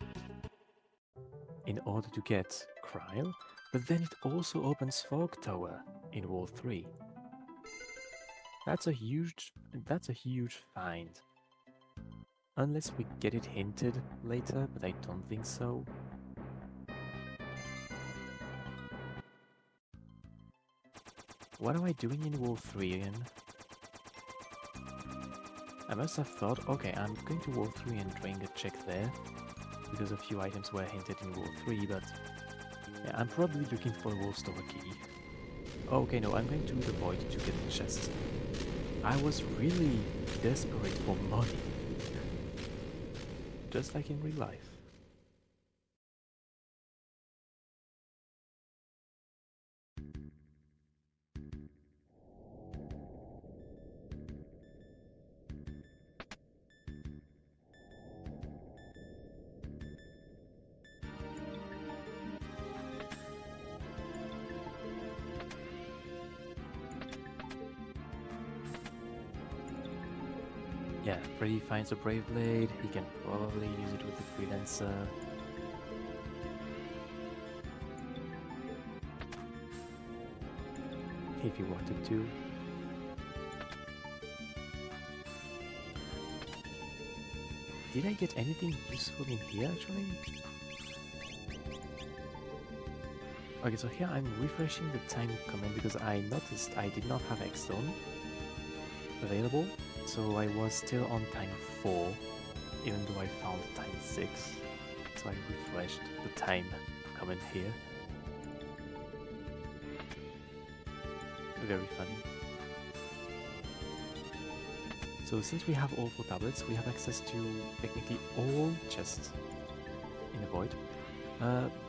in order to get Kryl, but then it also opens Fog Tower in Wall 3. That's a huge find. Unless we get it hinted later, but I don't think so. What am I doing in Wall 3 again? I must have thought, okay, I'm going to Wall 3 and doing a check there, because a few items were hinted in Wall 3, but yeah, I'm probably looking for the Wall Store key. Okay, no, I'm going to the Void to get the chest. I was really desperate for money. Just like in real life. Yeah, Freddeh finds a Brave Blade, he can probably use it with the Freelancer. If he wanted to. Did I get anything useful in here actually? Okay, so here I'm refreshing the time command because I noticed I did not have X-Stone available, so I was still on time 4, even though I found time 6. So I refreshed the time command here. Very funny. So since we have all 4 tablets, we have access to technically all chests in the Void.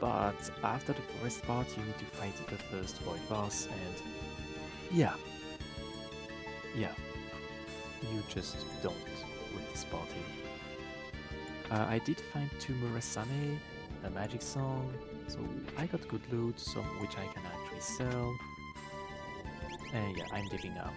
But after the forest part, you need to fight the first Void boss, and yeah, you just don't with this party. I did find 2 Murasame, a magic song, so I got good loot, some which I can actually sell. And yeah, I'm dipping out.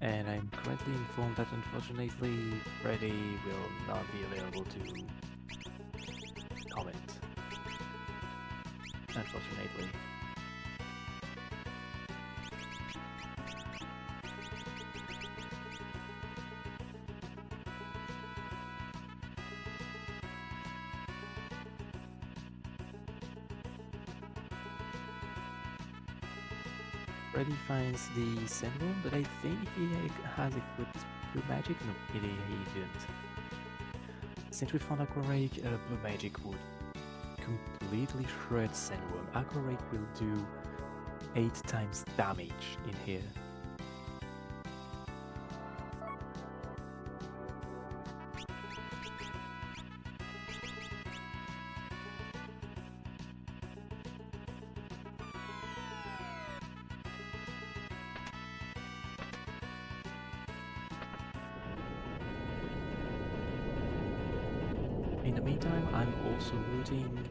And I'm currently informed that unfortunately Freddeh will not be available to comment. Unfortunately. Freddeh finds the Sandworm, but I think he has equipped Blue Magic. No, he didn't. Since we found Aqua Rake, Blue Magic would completely shred Sandworm. Aqua Rake will do 8 times damage in here. the meantime, I'm also looting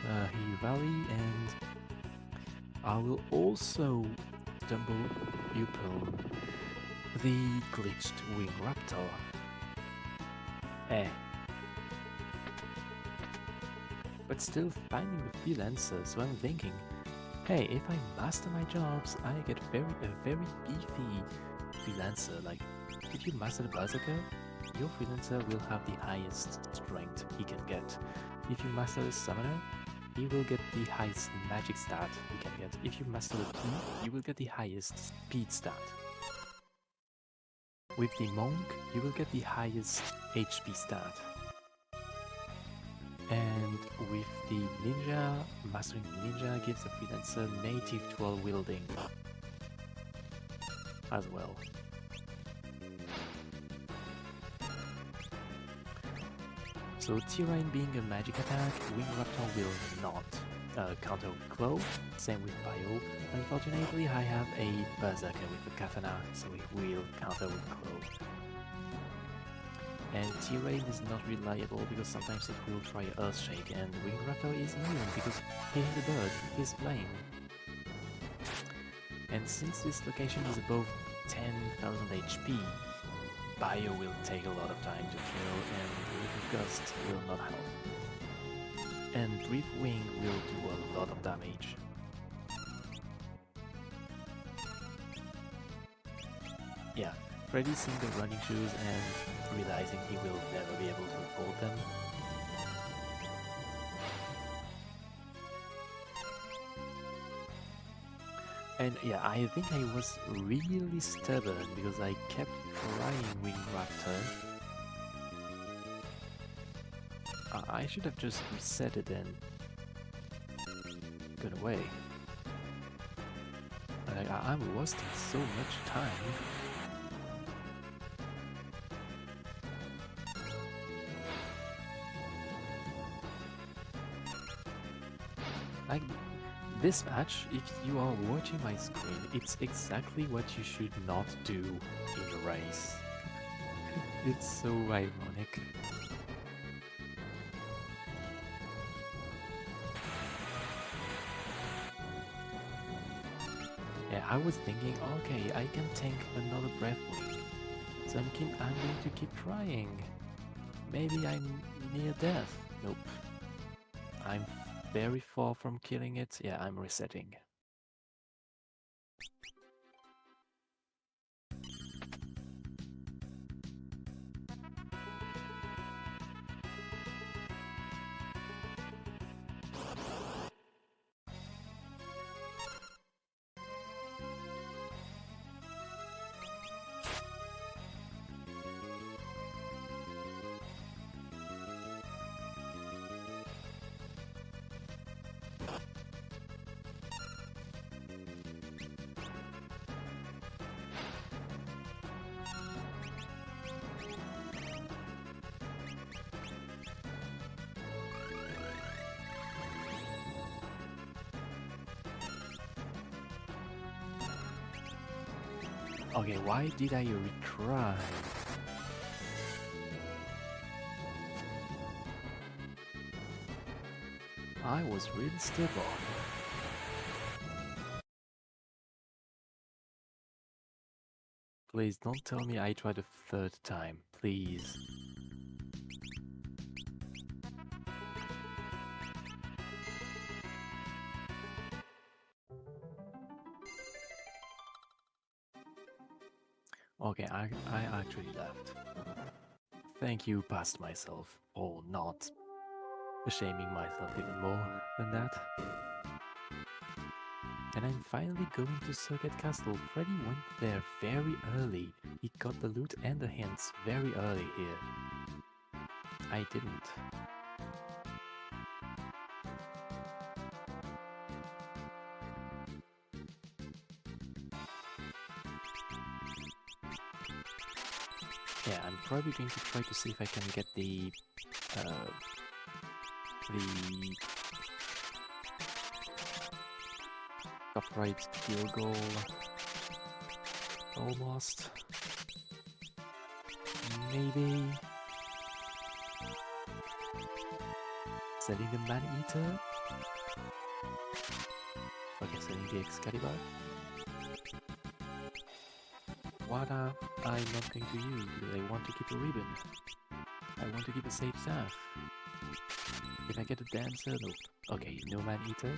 Hill Valley, and I will also stumble upon the glitched wing raptor. But still finding the freelancer, so I'm thinking, hey, if I master my jobs, I get a very beefy freelancer. Like, if you master the berserker, your freelancer will have the highest strength he can get. If you master the summoner, he will get the highest magic stat he can get. If you master the thief, you will get the highest speed stat. With the monk, you will get the highest HP stat. And with the ninja, mastering the ninja gives the freelancer native dual wielding as well. So Tyrann being a magic attack, Wing Raptor will not counter with Claw, same with Bio. Unfortunately, I have a Berserker with a Katana, so it will counter with Claw. And Tyrann is not reliable because sometimes it will try Earthshake, and Wing Raptor is immune because he is a bird, he's flying. And since this location is above 10,000 HP, Bio will take a lot of time to kill, and Little Gust will not help. And Brief Wing will do a lot of damage. Yeah, Freddeh seeing the running shoes and realizing he will never be able to afford them. And yeah, I think I was really stubborn because I kept trying Wing Raptor. I should have just reset it and gone away. I'm wasting so much time. Like, this match, if you are watching my screen, it's exactly what you should not do in a race. It's so ironic. Yeah, I was thinking, okay, I can tank another Breath Wing, so I'm going to keep trying. Maybe I'm near death. Nope. I'm very far from killing it. Yeah, I'm resetting. Okay, why did I retry? I was really stubborn. Please don't tell me I tried a third time, please. Okay, I actually left. Thank you, past myself, or not. Shaming myself even more than that. And I'm finally going to Circuit Castle. Freddeh went there very early. He got the loot and the hints very early here. I didn't. Yeah, I'm probably going to try to see if I can get the upright skill goal. Almost. Maybe. Selling the Man-Eater. Okay, selling the Excalibur. What am I not going to use? Because I want to keep a ribbon. I want to keep a Sage Staff. If I get a Dancer, nope. Okay, no Man-Eater.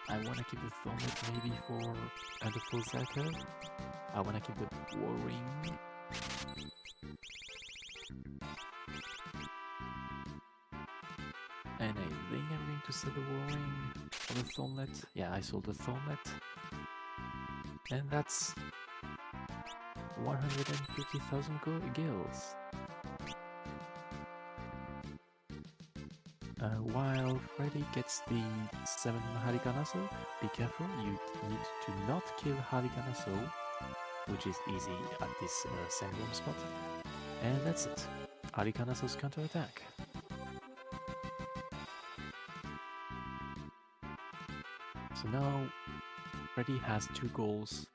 I want to keep the Thornlet maybe for the full Zerker. I want to keep the Warring. And I think I'm going to sell the Warring for the Thornlet. Yeah, I sold the Thornlet. And that's 150,000 gills. While Freddeh gets the 7 Harikanaso, be careful, you need to not kill Harikanaso, which is easy at this Sangrum spot. And that's it. Harikanaso's counterattack. So now Freddeh has 2 goals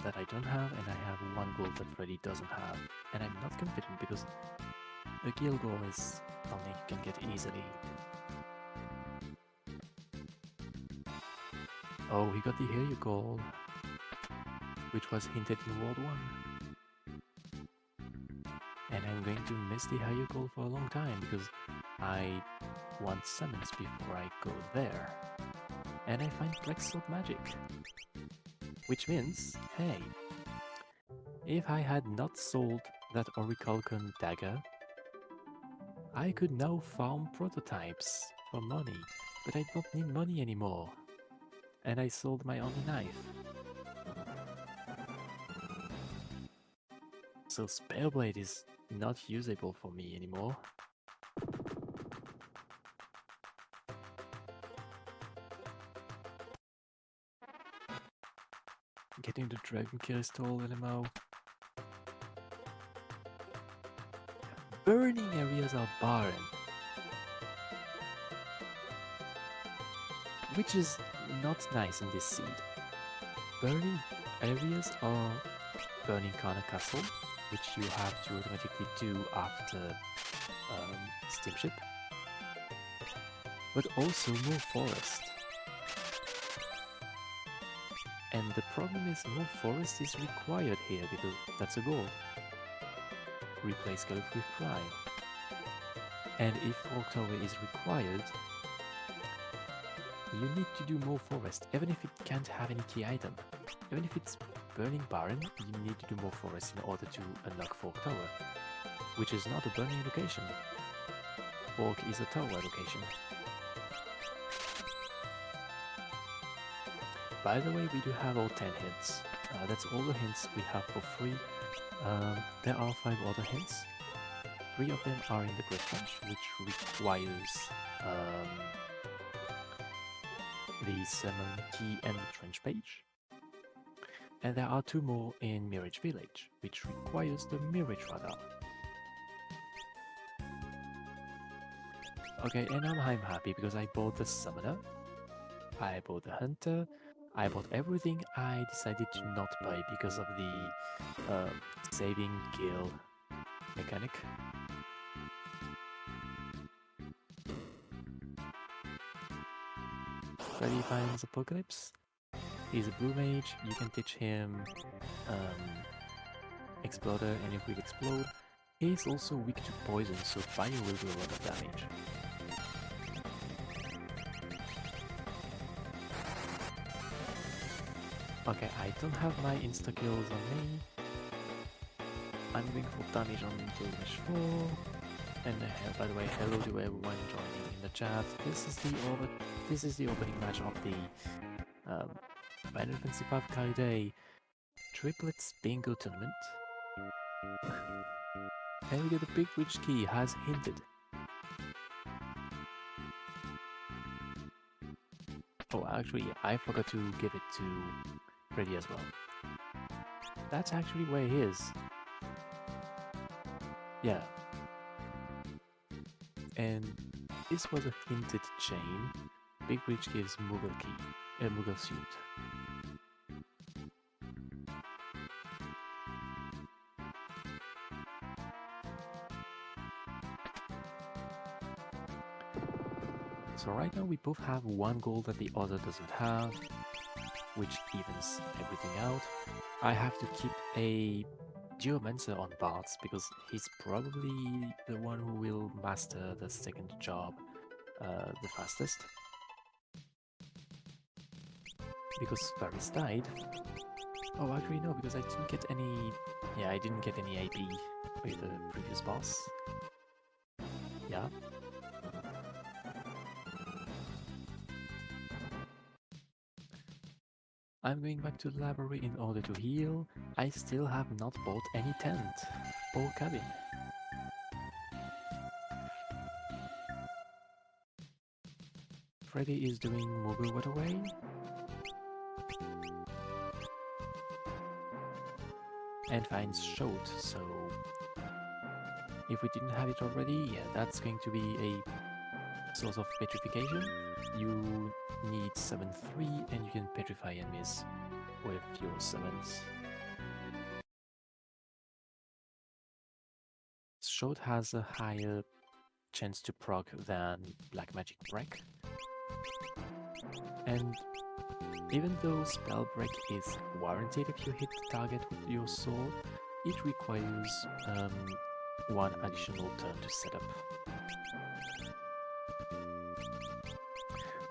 that I don't have, and I have 1 goal that Freddeh doesn't have. And I'm not confident because the Gil goal is something you can get easily. Oh, he got the Hiryu goal, which was hinted in World 1. And I'm going to miss the Hiryu goal for a long time because I want summons before I go there. And I find Plexsword Magic. Which means, hey, if I had not sold that Orichalcon dagger, I could now farm prototypes for money, but I don't need money anymore. And I sold my only knife. So Spareblade is not usable for me anymore. Getting the Dragon Crystal LMO. Burning areas are barren. Which is not nice in this seed. Burning areas are Burning Kana Castle, which you have to automatically do after Steamship, but also more forest. And the problem is more forest is required here because that's a goal. Replace Gulf with Prime. And if Fork Tower is required, you need to do more forest, even if it can't have any key item. Even if it's Burning Barren, you need to do more forest in order to unlock Fork Tower, which is not a burning location. Fork is a tower location. By the way, we do have all 10 hints. That's all the hints we have for free. There are 5 other hints. 3 of them are in the Great Trench, which requires the summon key and the trench page. And there are 2 more in Mirage Village, which requires the Mirage Radar. Okay, and I'm happy because I bought the Summoner, I bought the Hunter, I bought everything I decided to not buy because of the saving Gil mechanic. Freddeh finds Apocalypse. He's a blue mage, you can teach him Exploder and it will explode. He's also weak to poison, so fire will do a lot of damage. Okay, I don't have my insta-kills on me. I'm going for damage on damage 4. And by the way, hello to everyone joining in the chat. This is the opening match of the Final Fantasy V Carry Day Triplets Bingo Tournament. And we get the Big Witch Key has hinted. Oh, actually, I forgot to give it to Freddeh as well. That's actually where he is. Yeah. And this was a hinted chain. Big Witch gives Moogle Key, Moogle Suit. So right now we both have one goal that the other doesn't have, which evens everything out. I have to keep a Geomancer on Bards because he's probably the one who will master the second job the fastest. Because Varys died. Oh, actually no, because I didn't get any... Yeah, I didn't get any AP with the previous boss. Yeah. I'm going back to the library in order to heal. I still have not bought any tent or cabin. Freddeh is doing Mobile Waterway. And finds Shot, so if we didn't have it already, yeah, that's going to be a source of petrification. You need summon 3 and you can petrify enemies with your summons. Shot has a higher chance to proc than Black Magic Break. And even though Spell Break is warranted if you hit the target with your sword, it requires one additional turn to set up.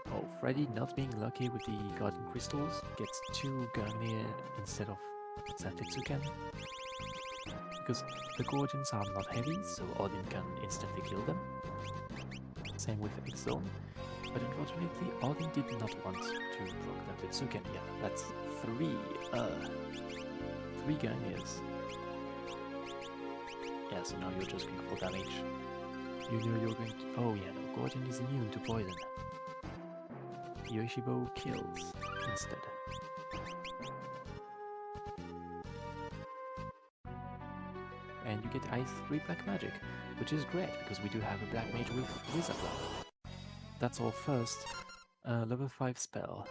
Oh, Freddeh, not being lucky with the Guardian Crystals, gets 2 Gungnir instead of Zantetsuken. Because the Guardians are not heavy, so Odin can instantly kill them. Same with Exone. But unfortunately, Odin did not want to proc Zantetsuken. Yeah, that's 3 Gungnirs. Yeah, so now you're just going for damage. You know you're going to... Oh yeah, no, Guardian is immune to poison. Yoshibo kills instead. And you get Ice 3 Black Magic, which is great because we do have a Black Mage with Wizard Rod. That's our first level 5 spell.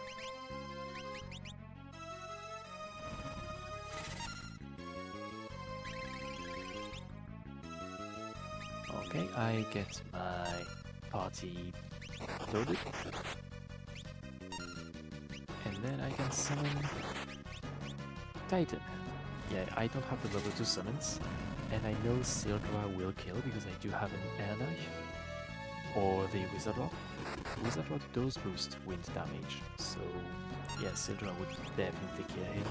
Okay, I get my party loaded. And then I can summon Titan. Yeah, I don't have the level 2 summons, and I know Sildra will kill because I do have an Air Knife or the Wizard Rod. Wizard Rod does boost wind damage, so yeah, Sildra would definitely kill him.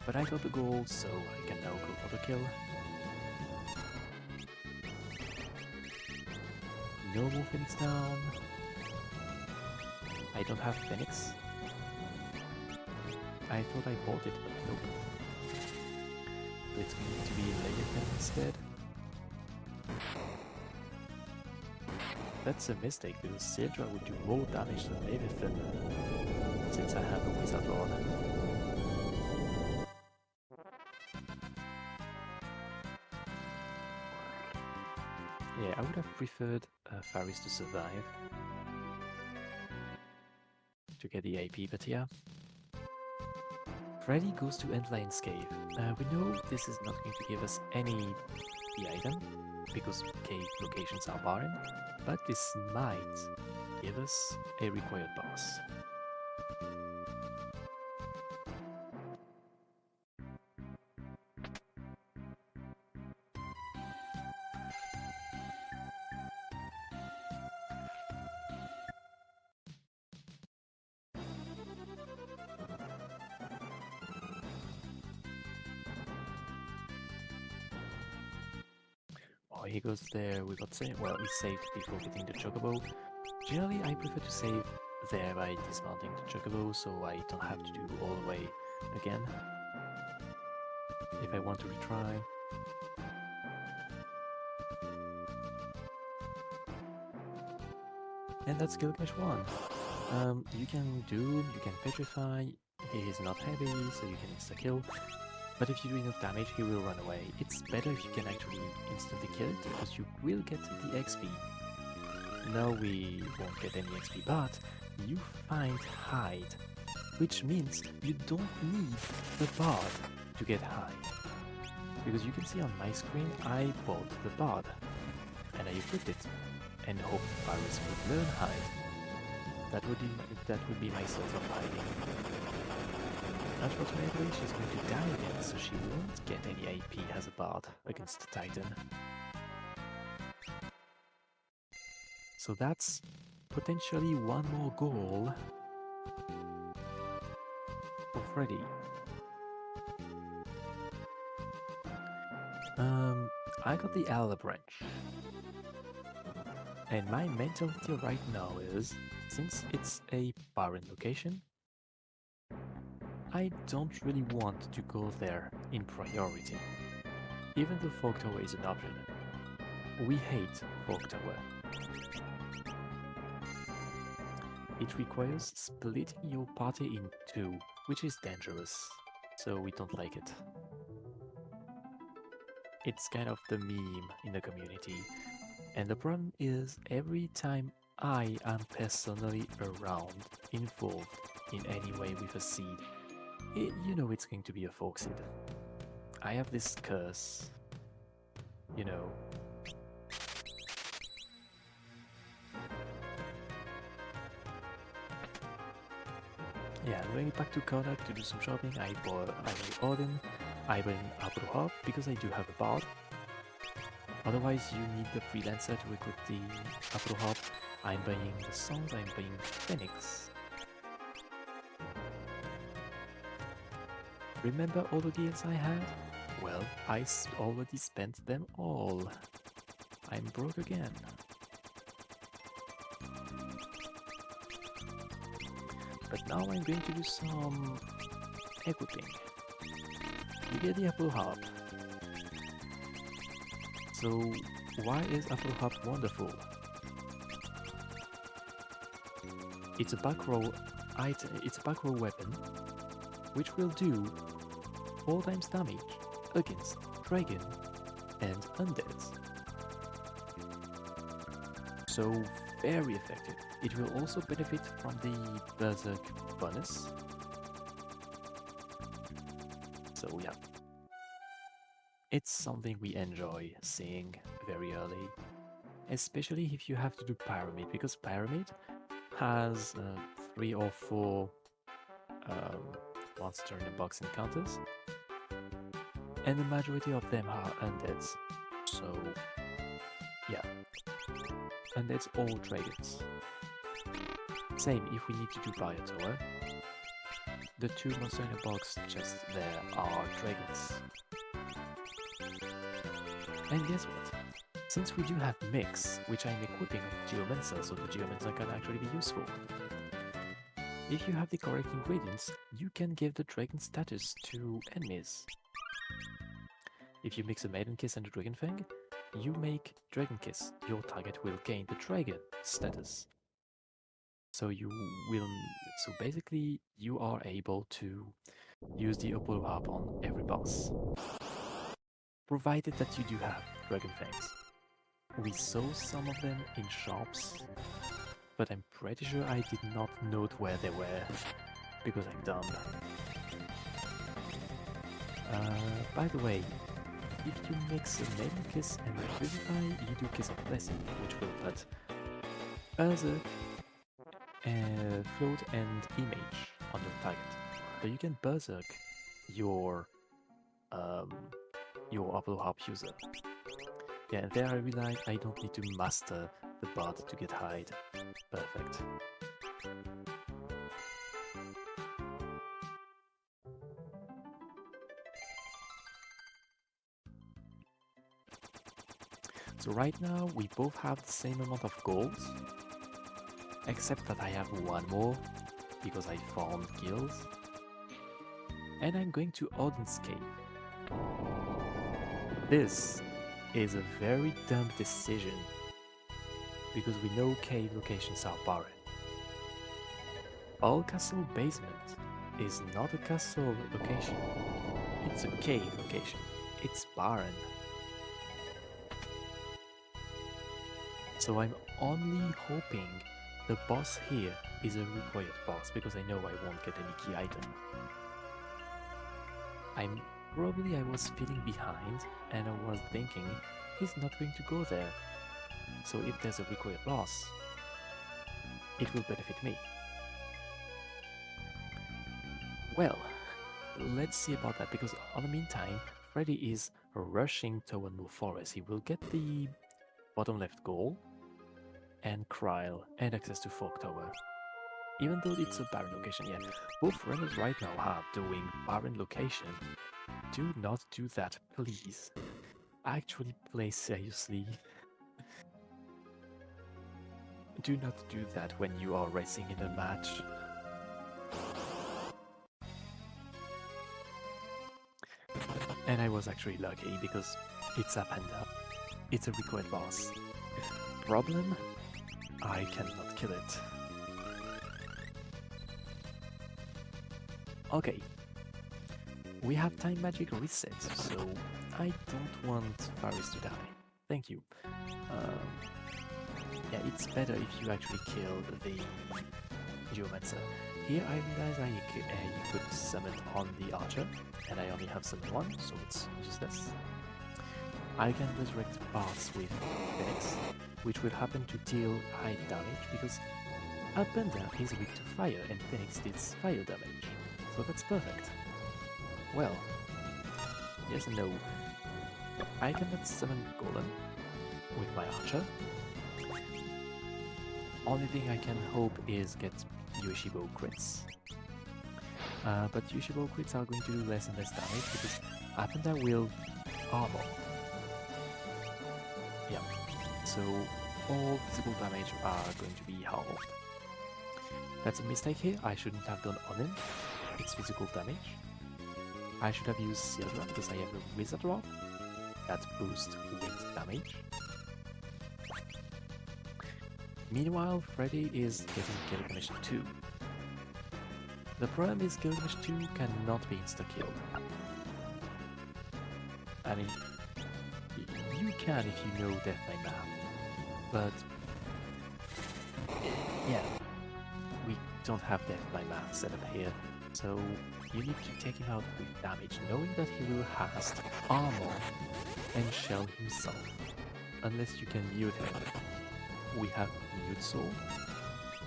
But I got the gold, so I can now go for the kill. No more Phoenix down. I don't have Phoenix. I thought I bought it, but nope. It's going to be Leviathan instead. That's a mistake because Sildra would do more damage than Leviathan since I have a Wizard Rod. Yeah, I would have preferred Faris to survive to get the AP, but yeah. Freddeh goes to Endline's Cave. We know this is not going to give us any item because cave locations are barren, but this might give us a required boss. He goes there without saying, well, he saved before getting the Chocobo. Generally, I prefer to save there by dismounting the Chocobo, so I don't have to do all the way again if I want to retry. And that's Gilgamesh 1. You can Doom, you can Petrify, he is not heavy, so you can insta-kill. But if you do enough damage, he will run away. It's better if you can actually instantly kill it, because you will get the XP. Now we won't get any XP, but you find Hide, which means you don't need the Bard to get Hide. Because you can see on my screen, I bought the Bard, and I equipped it. and hope the virus would learn hide. That would be my source of hiding. Unfortunately, she's going to die again, so she won't get any AP as a bard against the Titan. So that's potentially one more goal for Freddeh. I got the Elder Branch. And my mentality right now is, since it's a barren location, I don't really want to go there in priority, even though Fog Tower is an option. We hate Fog Tower. It requires splitting your party in two, which is dangerous, so we don't like it. It's kind of the meme in the community, and the problem is every time I am personally around, involved in any way with a seed, you know it's going to be a Fog seed. I have this curse, you know. Yeah, I'm going back to Kodak to do some shopping. I buy Odin, I buy an Apple Hub because I do have a bard. Otherwise, you need the freelancer to equip the Apple Hub. I'm buying the songs, I'm buying Phoenix. Remember all the deals I had? Well, I already spent them all. I'm broke again. But now I'm going to do some equipping. You get the Apple Hub. So why is Apple Hub wonderful? It's a back row item. It's a back row weapon, which will do 4 times damage against dragon and undeads. So very effective. It will also benefit from the Berserk bonus. So yeah, it's something we enjoy seeing very early, especially if you have to do Pyramid, because Pyramid has 3 or 4 monster in the box encounters, and the majority of them are undeads. So yeah, undeads or dragons. Same if we need to do Barrier Tower. The 2 monster in the box just there are dragons. And guess what? Since we do have Mix, which I'm equipping with Geomancer, so the Geomancer can actually be useful. If you have the correct ingredients, you can give the dragon status to enemies. If you mix a Maiden Kiss and a Dragon Fang, you make Dragon Kiss. Your target will gain the dragon status. So basically you are able to use the Apollo Harp on every boss, provided that you do have Dragon Fangs. We saw some of them in shops, but I'm pretty sure I did not note where they were, because I'm dumb. By the way, if you mix a Maiden Kiss and a Purify, you do Kiss of Blessing, which will put Berserk, Float and Image on your target. So you can Berserk your Apollo Harp user. Yeah, and there I realized I don't need to master the bard to get hide. Perfect. So right now we both have the same amount of golds, except that I have one more because I found guilds. And I'm going to Odin's Cave. This is a very dumb decision because we know cave locations are barren. All castle basement is not a castle location, it's a cave location. It's barren. So I'm only hoping the boss here is a required boss because I know I won't get any key item. I was feeling behind and I was thinking he's not going to go there. So if there's a required loss, it will benefit me. Well, let's see about that, because on the meantime, Freddeh is rushing toward Moor Forest. He will get the bottom left goal, and Kryl, and access to Fork Tower. Even though it's a barren location, yeah. Both runners right now are doing barren location. Do not do that, please. Actually play seriously. Do not do that when you are racing in a match. And I was actually lucky because it's a panda. It's a required boss. Problem? I cannot kill it. Okay. We have time magic reset, so I don't want Faris to die. Thank you. Yeah, it's better if you actually kill the Geomancer. Here I realize I could summon on the Archer, and I only have summoned one, so it's useless. I can resurrect parts with Phoenix, which will happen to deal high damage because a panda is weak to fire and Phoenix deals fire damage, so that's perfect. Well, yes and no. I cannot summon Golem with my Archer. Only thing I can hope is get Yoshibo crits. But Yoshibo crits are going to do less and less damage because Apanda will armor. Yeah, so all physical damage are going to be halved. That's a mistake here, I shouldn't have done on him. It's physical damage. I should have used Silver because I have a Wizard Rod that boosts wind damage. Meanwhile, Freddeh is getting Gilgamesh 2. The problem is Gilgamesh 2 cannot be insta-killed. I mean, you can if you know Death by Math, but yeah, we don't have Death by Math set up here, so you need to take him out with damage, knowing that he will cast armor and shell himself, unless you can mute him. We have Mute Soul,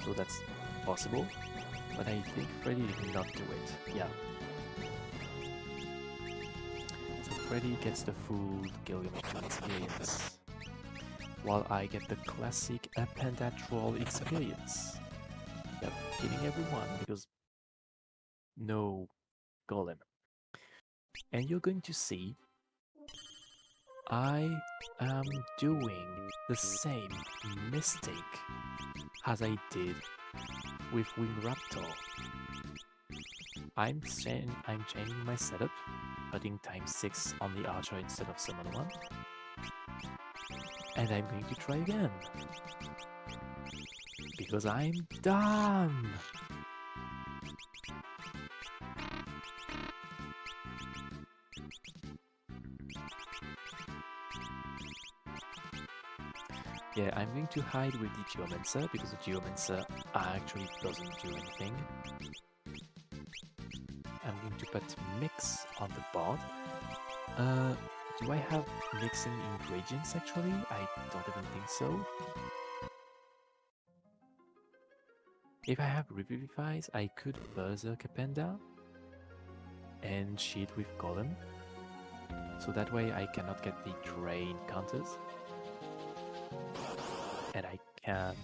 so that's possible, but I think Freddeh did not do it. Yeah. So Freddeh gets the full Gilgamesh experience, while I get the classic Apanda Troll experience. Yep, killing everyone because no Golem. And you're going to see I am doing the same mistake as I did with Wing Raptor. I'm changing my setup, putting ×6 on the Archer instead of Summon 1. And I'm going to try again. Because I'm dumb! Yeah, I'm going to hide with the Geomancer because the Geomancer actually doesn't do anything. I'm going to put Mix on the board. Do I have mixing ingredients actually? I don't even think so. If I have Revivifies, I could Berserk a Panda and cheat with Golem. So that way I cannot get the Drain counters. And I can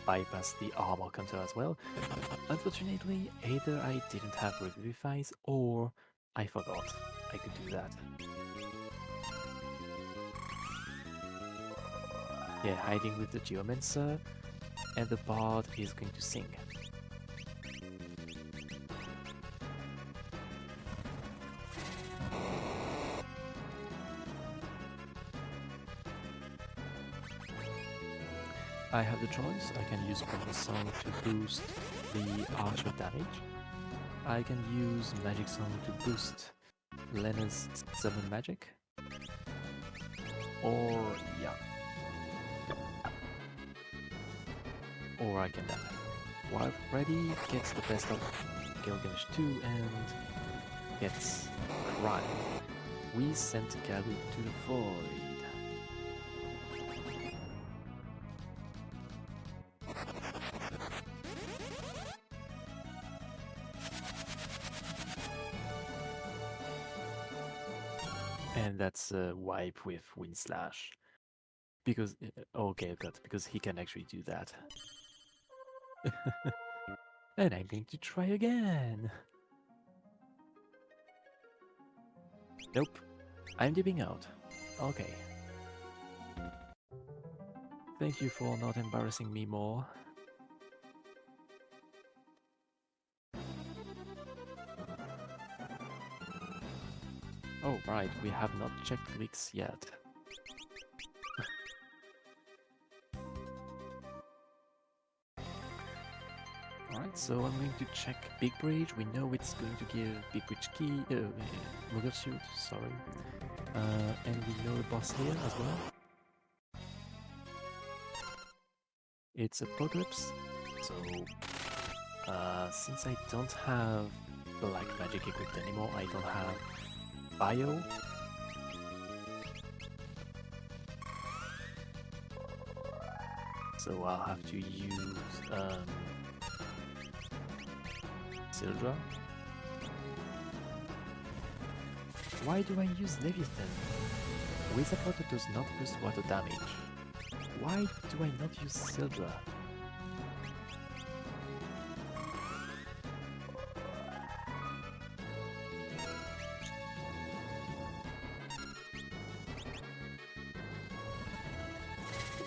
bypass the armor counter as well. Unfortunately, either I didn't have Revivifies or I forgot I could do that. Yeah, hiding with the Geomancer, and the Bard is going to sing. I have the choice. I can use Primal Song to boost the Archer damage. I can use Magic Song to boost Lena's Summon Magic. Or, yeah. Or I can die. While Freddeh gets the best of Gilgamesh 2 and gets Kryl. We sent Galu to the void. And that's a wipe with Wind Slash. Because, okay, God, because he can actually do that. And I'm going to try again. Nope, I'm dipping out. Okay. Thank you for not embarrassing me more. Oh, right, we have not checked leaks yet. Alright, so I'm going to check Big Bridge. We know it's going to give Big Bridge key, Muggle Suit, sorry. And we know the boss here as well. It's Apocalypse. So, since I don't have Black Magic equipped anymore, I don't have Bio. So I'll have to use Sildra. Why do I use Leviathan? Wizard Water does not boost water damage. Why do I not use Sildra?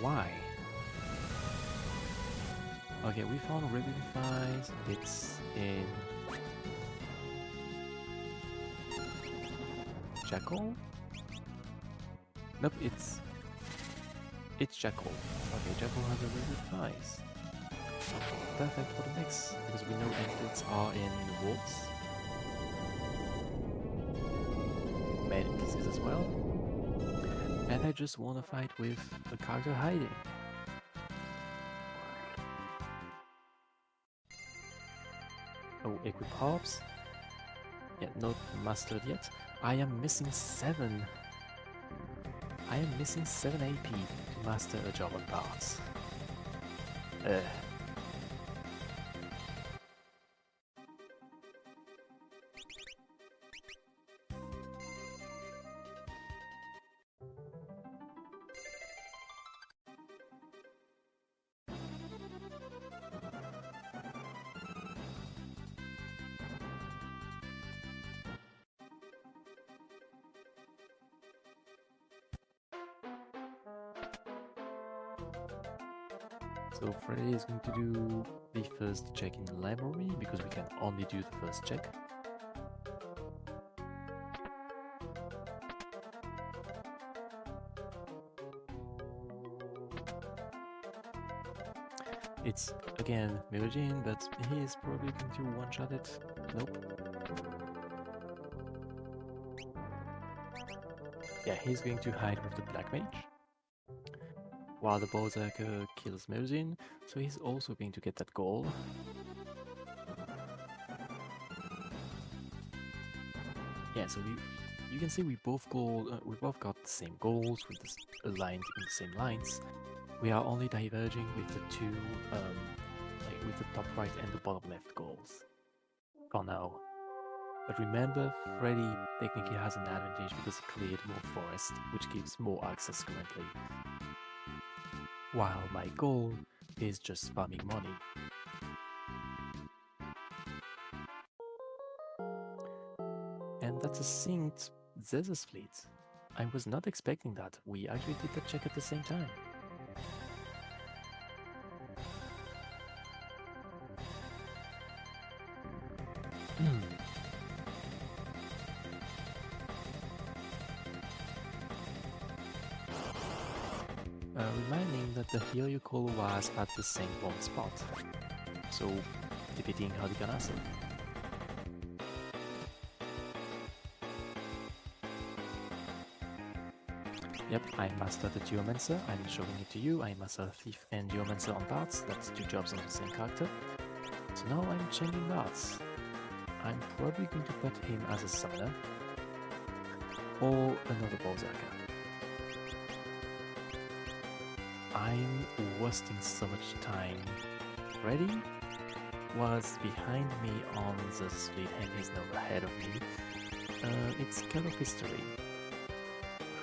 Why? Okay, we found Revivifies. It's in Jackal? Nope, it's Jackal. Okay, Jackal has a Revivifies. Perfect for the mix, because we know antidotes are in wolves. Mantises as well. And I just want to fight with a character hiding. Oh, equip harps. Yeah, not mastered yet. I am missing 7. I am missing 7 AP to master a job on parts. So Freddeh is going to do the first check in the library, because we can only do the first check. It's, again, Mirajin, but he is probably going to one-shot it. Nope. Yeah, he's going to hide with the Black Mage, while the Berserker kills Mirajin, so he's also going to get that goal. Yeah, so you can see we both got the same goals, with this aligned in the same lines. We are only diverging with the two, like with the top right and the bottom left goals for now. But remember, Freddeh technically has an advantage because he cleared more forest, which gives more access currently. While my goal is just farming money. And that's a synced Zez's fleet. I was not expecting that. We actually did that check at the same time. Reminding that the Hiryu call was at the same bomb spot, so defeating Hadiganase. Yep, I mastered the Geomancer, I'm showing it to you. I mastered Thief and Geomancer on parts, that's 2 jobs on the same character. So now I'm changing parts. I'm probably going to put him as a summoner, or another Berserker. I'm wasting so much time. Freddeh was behind me on the split and he's now ahead of me. It's kind of history.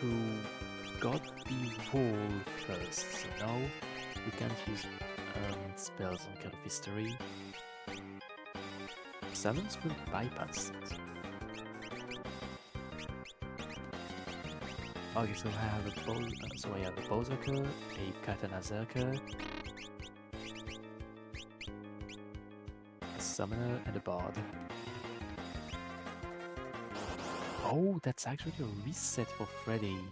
who got the wall first, so now we can't use spells on Card of History. Summons will bypass it. Okay, so I have a Berserker, a Katana Zerker, a Summoner, and a Bard. Oh, that's actually a reset for Freddeh.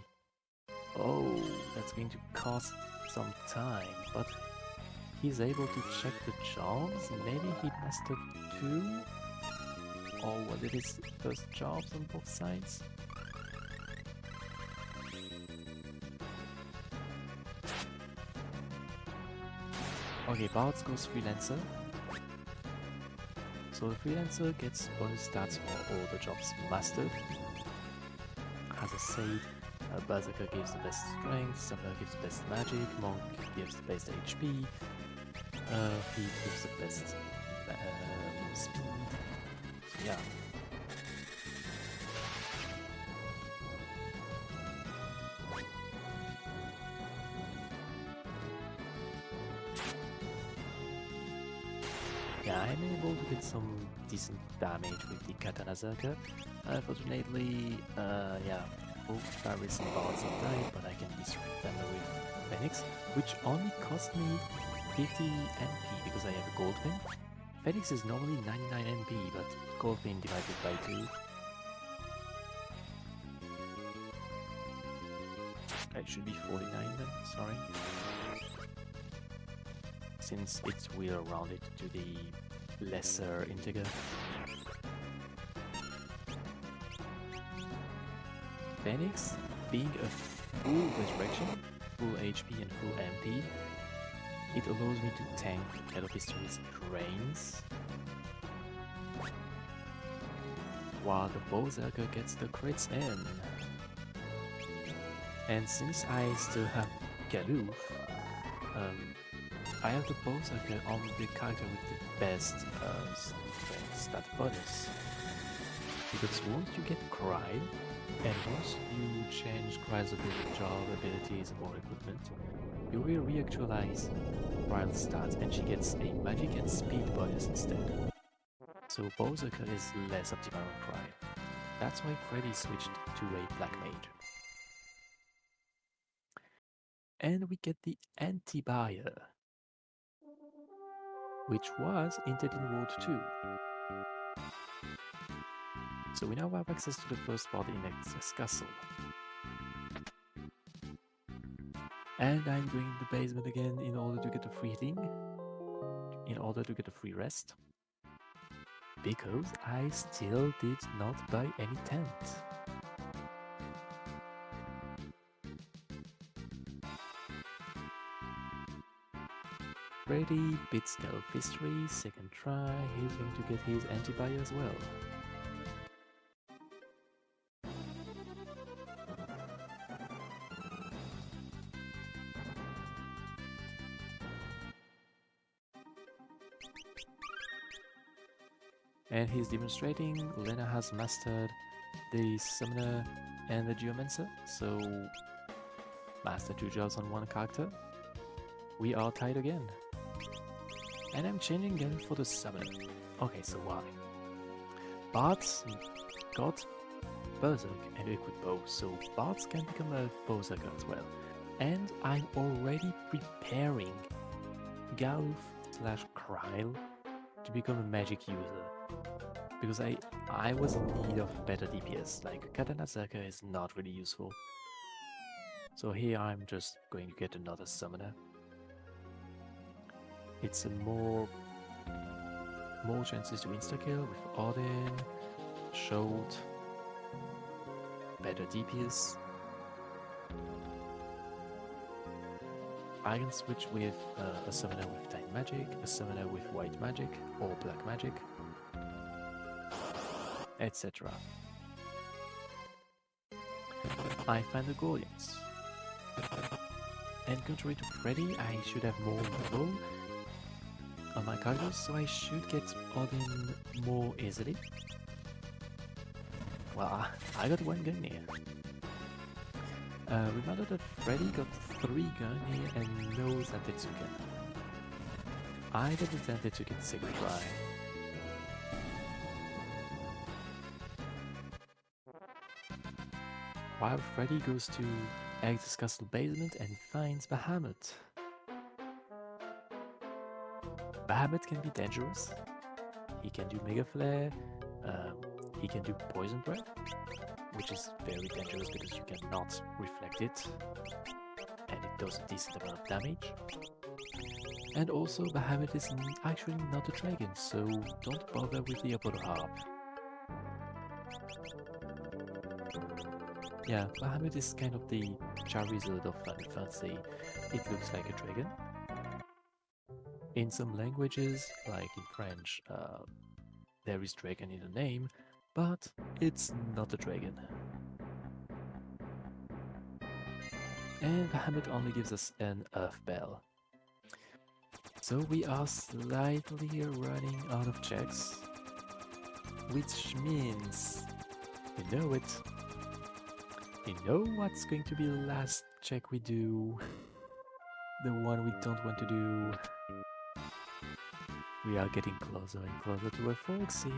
Oh, that's going to cost some time, but he's able to check the jobs. Maybe he mastered 2? Or was it his first jobs on both sides? Okay, Bards goes Freelancer. So the Freelancer gets bonus stats for all the jobs mastered. As I said, Berserker gives the best strength, Summoner gives the best magic, Monk gives the best HP, Thief gives the best speed. So yeah. Yeah, I'm able to get some decent damage with the Katana Zerker. Unfortunately, yeah, both Barrys and Bards have died, but I can disrupt them with Phoenix, which only cost me 50 MP because I have a gold pin. Phoenix is normally 99 MP, but gold pin divided by 2. It should be 49 then, sorry. Since it will round it to the lesser integer. Phoenix, being a full resurrection, full HP and full MP, it allows me to tank Card of History's drains, while the Berserker gets the crits in. And since I still have Galoof, I have the Berserker on the character with the best stat bonus. Because once you get Cry, and once you change Cry's job abilities or equipment, you will reactualize Cry's stats and she gets a magic and speed bonus instead. So Berserker is less optimal on Cry. That's why Freddeh switched to a Black Mage. And we get the Anti-Buyer, which was hinted in World 2. So we now have access to the first part in Excess Castle. And I'm going to the basement again in order to get a free thing, in order to get a free rest. Because I still did not buy any tent. Freddeh beats Card of History, second try, he's going to get his Anti-Buyer as well. And he's demonstrating Lena has mastered the Summoner and the Geomancer, so master 2 jobs on one character. We are tied again. And I'm changing again for the Summoner. Okay, so why? Bards got Berserk and equip bow, so Bards can become a Berserker as well. And I'm already preparing Galoof/Kryle to become a magic user. Because I was in need of better DPS, like Katana Zerker is not really useful. So here I'm just going to get another Summoner. It's a more chances to insta-kill with Odin, Showed, better DPS. I can switch with a Summoner with Time Magic, a Summoner with White Magic or Black Magic, etc. I find the Gordians. And contrary to Freddeh, I should have more level on my characters, so I should get Odin more easily. Well, I got one gun here. Reminder that Freddeh got 3 gun here and knows that Tetsuken. I did attempt it to get second try. While Freddeh goes to Agnes' castle basement and finds Bahamut. Bahamut can be dangerous. He can do Mega Flare, he can do Poison Breath, which is very dangerous because you cannot reflect it, and it does a decent amount of damage. And also, Bahamut is actually not a dragon, so don't bother with the Apollo Harp. Yeah, Bahamut is kind of the Charizard of Final Fantasy. It looks like a dragon. In some languages, like in French, there is dragon in the name, but it's not a dragon. And Bahamut only gives us an Earth Bell. So we are slightly running out of checks, which means, you know it, you know what's going to be the last check we do, the one we don't want to do. We are getting closer and closer to a Fork Seed.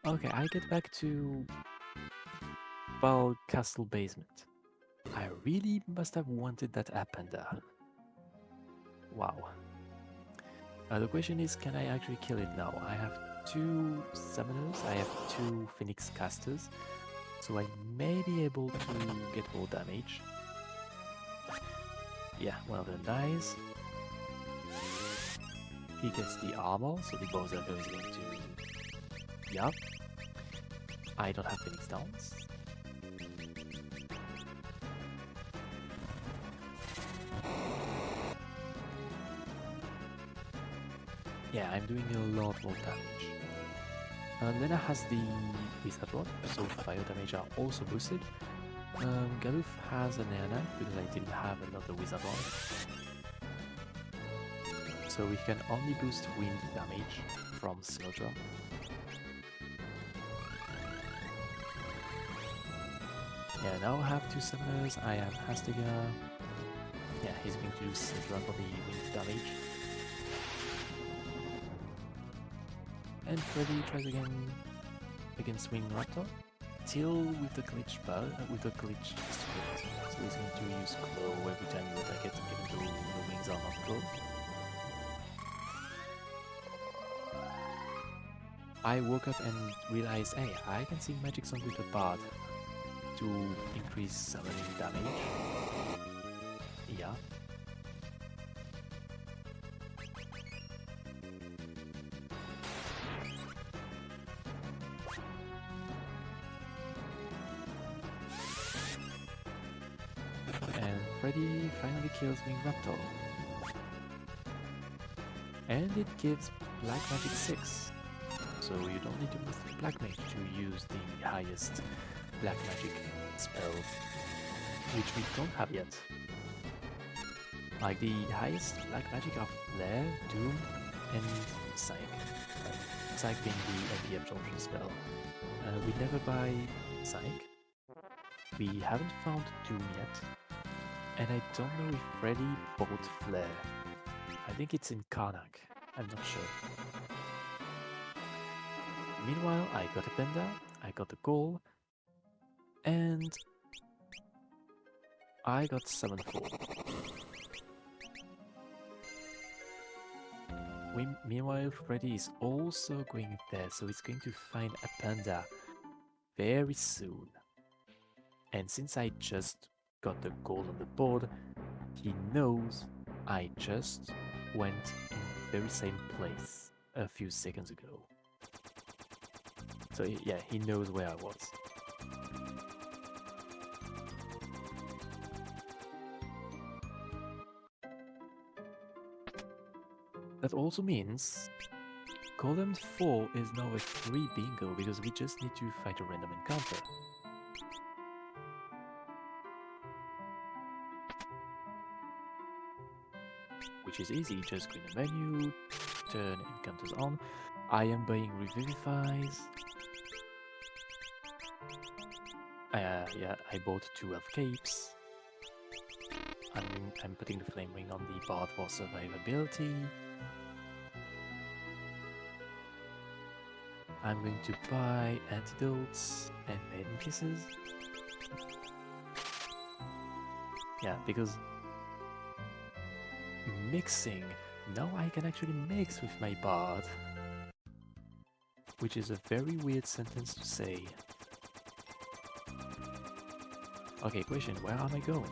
Okay, I get back to Val Castle basement. I really must have wanted that Apanda. Wow. The question is, can I actually kill it now? I have 2 summoners, I have 2 Phoenix casters, so I may be able to get more damage. Yeah, one of them dies. He gets the armor, so the Berserker is going to... Yup. I don't have Phoenix Downs. Yeah, I'm doing a lot more damage. Lena has the Wizard Rod, so fire damage are also boosted. Galuf has an Air Knife because I didn't have another Wizard Rod. So we can only boost wind damage from Sildra. Yeah, now I have 2 summoners, I have Hastiga. Yeah, he's going to use Sildra for the wind damage. And Freddeh tries again against Wing Raptor, still with the glitch script. So he's going to use Claw every time you attack it, even though the wings are not closed. I woke up and realized, hey, I can sing Magic Song with the Bard to increase summoning damage. Yeah. And Freddeh finally kills Wing Raptor. And it gives Black Magic 6. So you don't need to boost Black Mage to use the highest Black Magic spells, which we don't have yet. Like the highest Black Magic are Flare, Doom, and Psych. Psych being the MP absorption spell. We never buy Psych. We haven't found Doom yet. And I don't know if Freddeh bought Flare. I think it's in Karnak. I'm not sure. Meanwhile, I got a Panda, I got the goal, and I got 7-4. Meanwhile, Freddeh is also going there, so he's going to find a Panda very soon. And since I just got the goal on the board, he knows I just went in the very same place a few seconds ago. So yeah, he knows where I was. That also means Column 4 is now a free bingo because we just need to fight a random encounter. Which is easy, just go in the menu, turn encounters on. I am buying Revivifies. Yeah, I bought 2 elf capes. I'm putting the flame ring on the bard for survivability. I'm going to buy antidotes and maiden pieces. Yeah, because mixing. Now I can actually mix with my bard. Which is a very weird sentence to say. Okay, question, where am I going?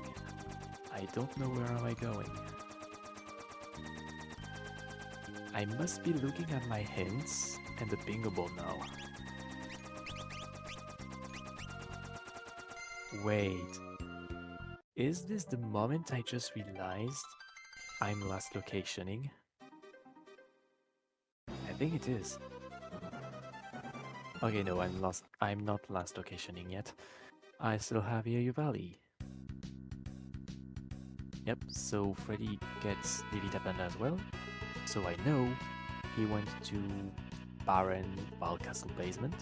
I don't know where am I going. I must be looking at my hints and the bingo board now. Wait. Is this the moment I just realized I'm last locationing? I think it is. Okay, no, I'm not last locationing yet. I still have Yayu Valley. Yep, so Freddeh gets Divita Panda as well. So I know he went to Baron Wild Castle basement.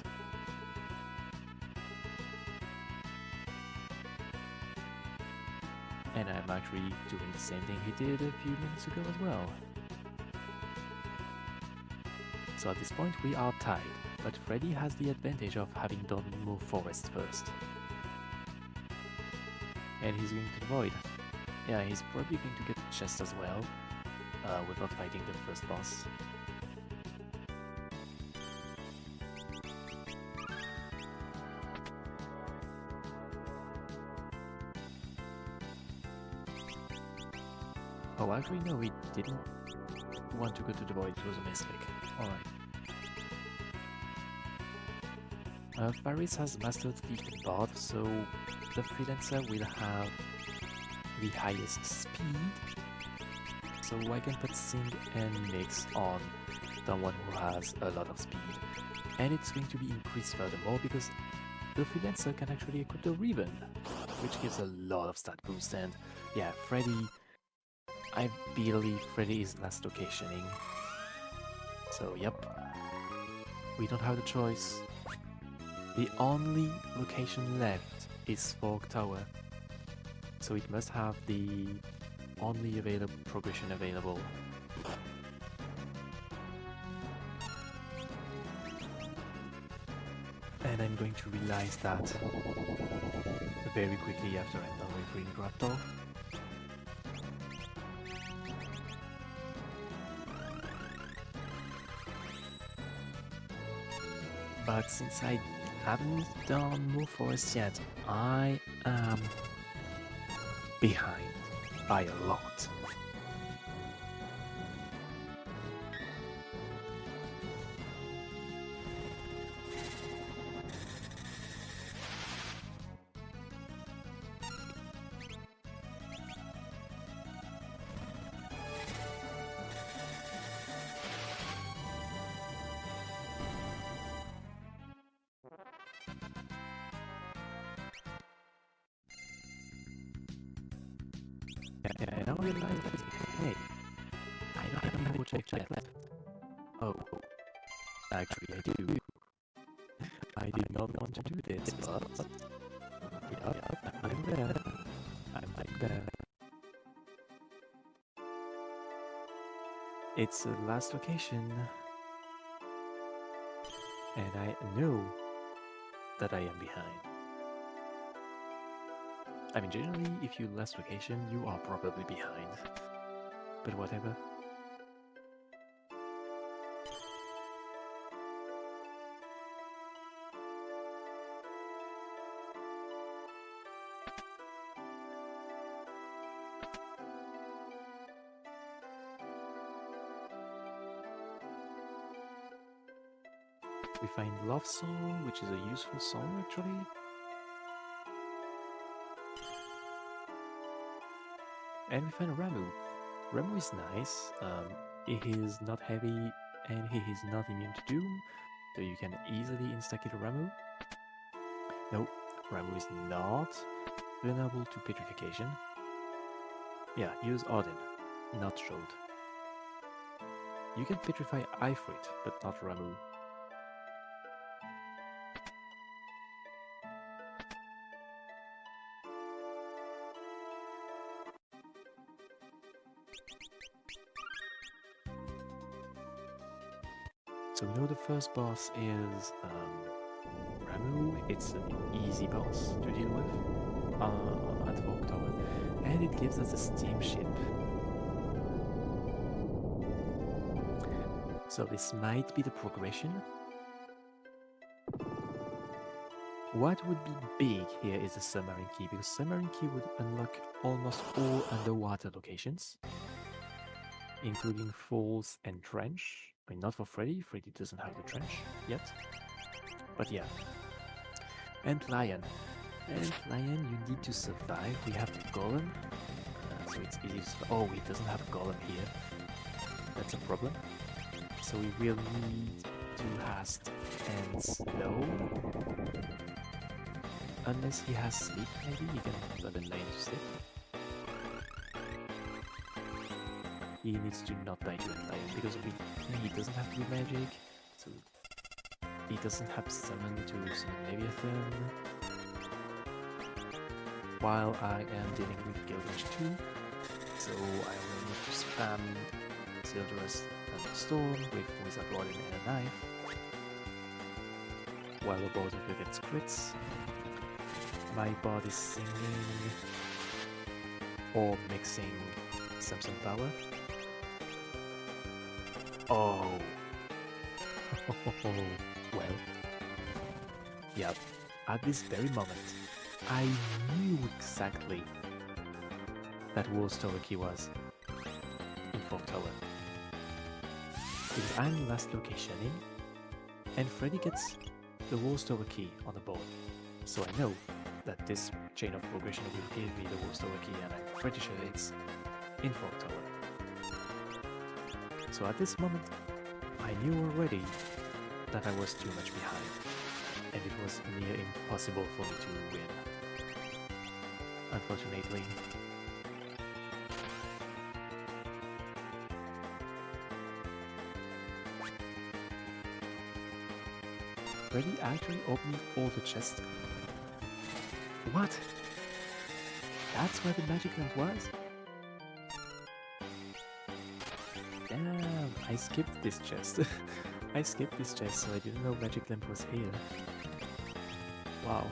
And I'm actually doing the same thing he did a few minutes ago as well. So at this point we are tied, but Freddeh has the advantage of having done Moor Forest first. And he's going to the Void. Yeah, he's probably going to get the chest as well, without fighting the first boss. Oh, actually no, he didn't want to go to the Void, it was a mistake. Alright. Faris has mastered Thief and Bard, so the freelancer will have the highest speed, so I can put Sing and Mix on someone who has a lot of speed. And it's going to be increased furthermore because the freelancer can actually equip the Ribbon, which gives a lot of stat boost. And yeah, Freddeh, I believe Freddeh is last locationing. So yep, we don't have the choice. The only location left is Fork Tower, so it must have the only available progression available. And I'm going to realize that very quickly after I'm done with Ring Raptor. But since I haven't done Moor Forest yet, I am behind by a lot. And I realized that, hey, I don't have any more check left. Oh, actually I do. I did not want to do this, but yeah, I'm there. I'm like there. It's the last location, and I know that I am behind. I mean, generally, if you last location, you are probably behind. But whatever. We find Love Song, which is a useful song actually. And we find Ramu. Ramu is nice. He is not heavy and he is not immune to Doom, so you can easily insta-kill Ramu. No, Ramu is not vulnerable to petrification. Yeah, use Odin, not Shroud. You can petrify Ifrit, but not Ramu. So we know the first boss is Ramu. It's an easy boss to deal with at Fork Tower, and it gives us a steamship. So this might be the progression. What would be big here is the submarine key, because submarine key would unlock almost all underwater locations, including falls and trench. I mean, not for Freddeh. Freddeh doesn't have the trench yet. But yeah. And Lion. And Lion, you need to survive. We have Golem. So it's easy to survive. Oh, he doesn't have Golem here. That's a problem. So we will need to hast and slow. Unless he has sleep, maybe he can let him lay to sleep. He needs to not die to a lion because he doesn't have blue magic, so he doesn't have summon to summon Leviathan. While I am dealing with Gilgamesh 2, so I will need to spam Sildra's Thunderstorm with Wizard Warden and a knife, while the Berserker gets crits. My bot is singing or mixing Samson power. Oh. Well. Yep. At this very moment, I knew exactly that Wolf's Tower key was in Fork Tower. Because I'm the last location in, and Freddeh gets the Wolf's Tower key on the board. So I know that this chain of progression will give me the Wolf's Tower key, and I'm pretty sure it's in Fork Tower. So at this moment, I knew already that I was too much behind, and it was near impossible for me to win. Unfortunately. Freddeh actually opened all the chests. What? That's where the magic lamp was? Damn, I skipped this chest. I skipped this chest, so I didn't know magic lamp was here. Wow.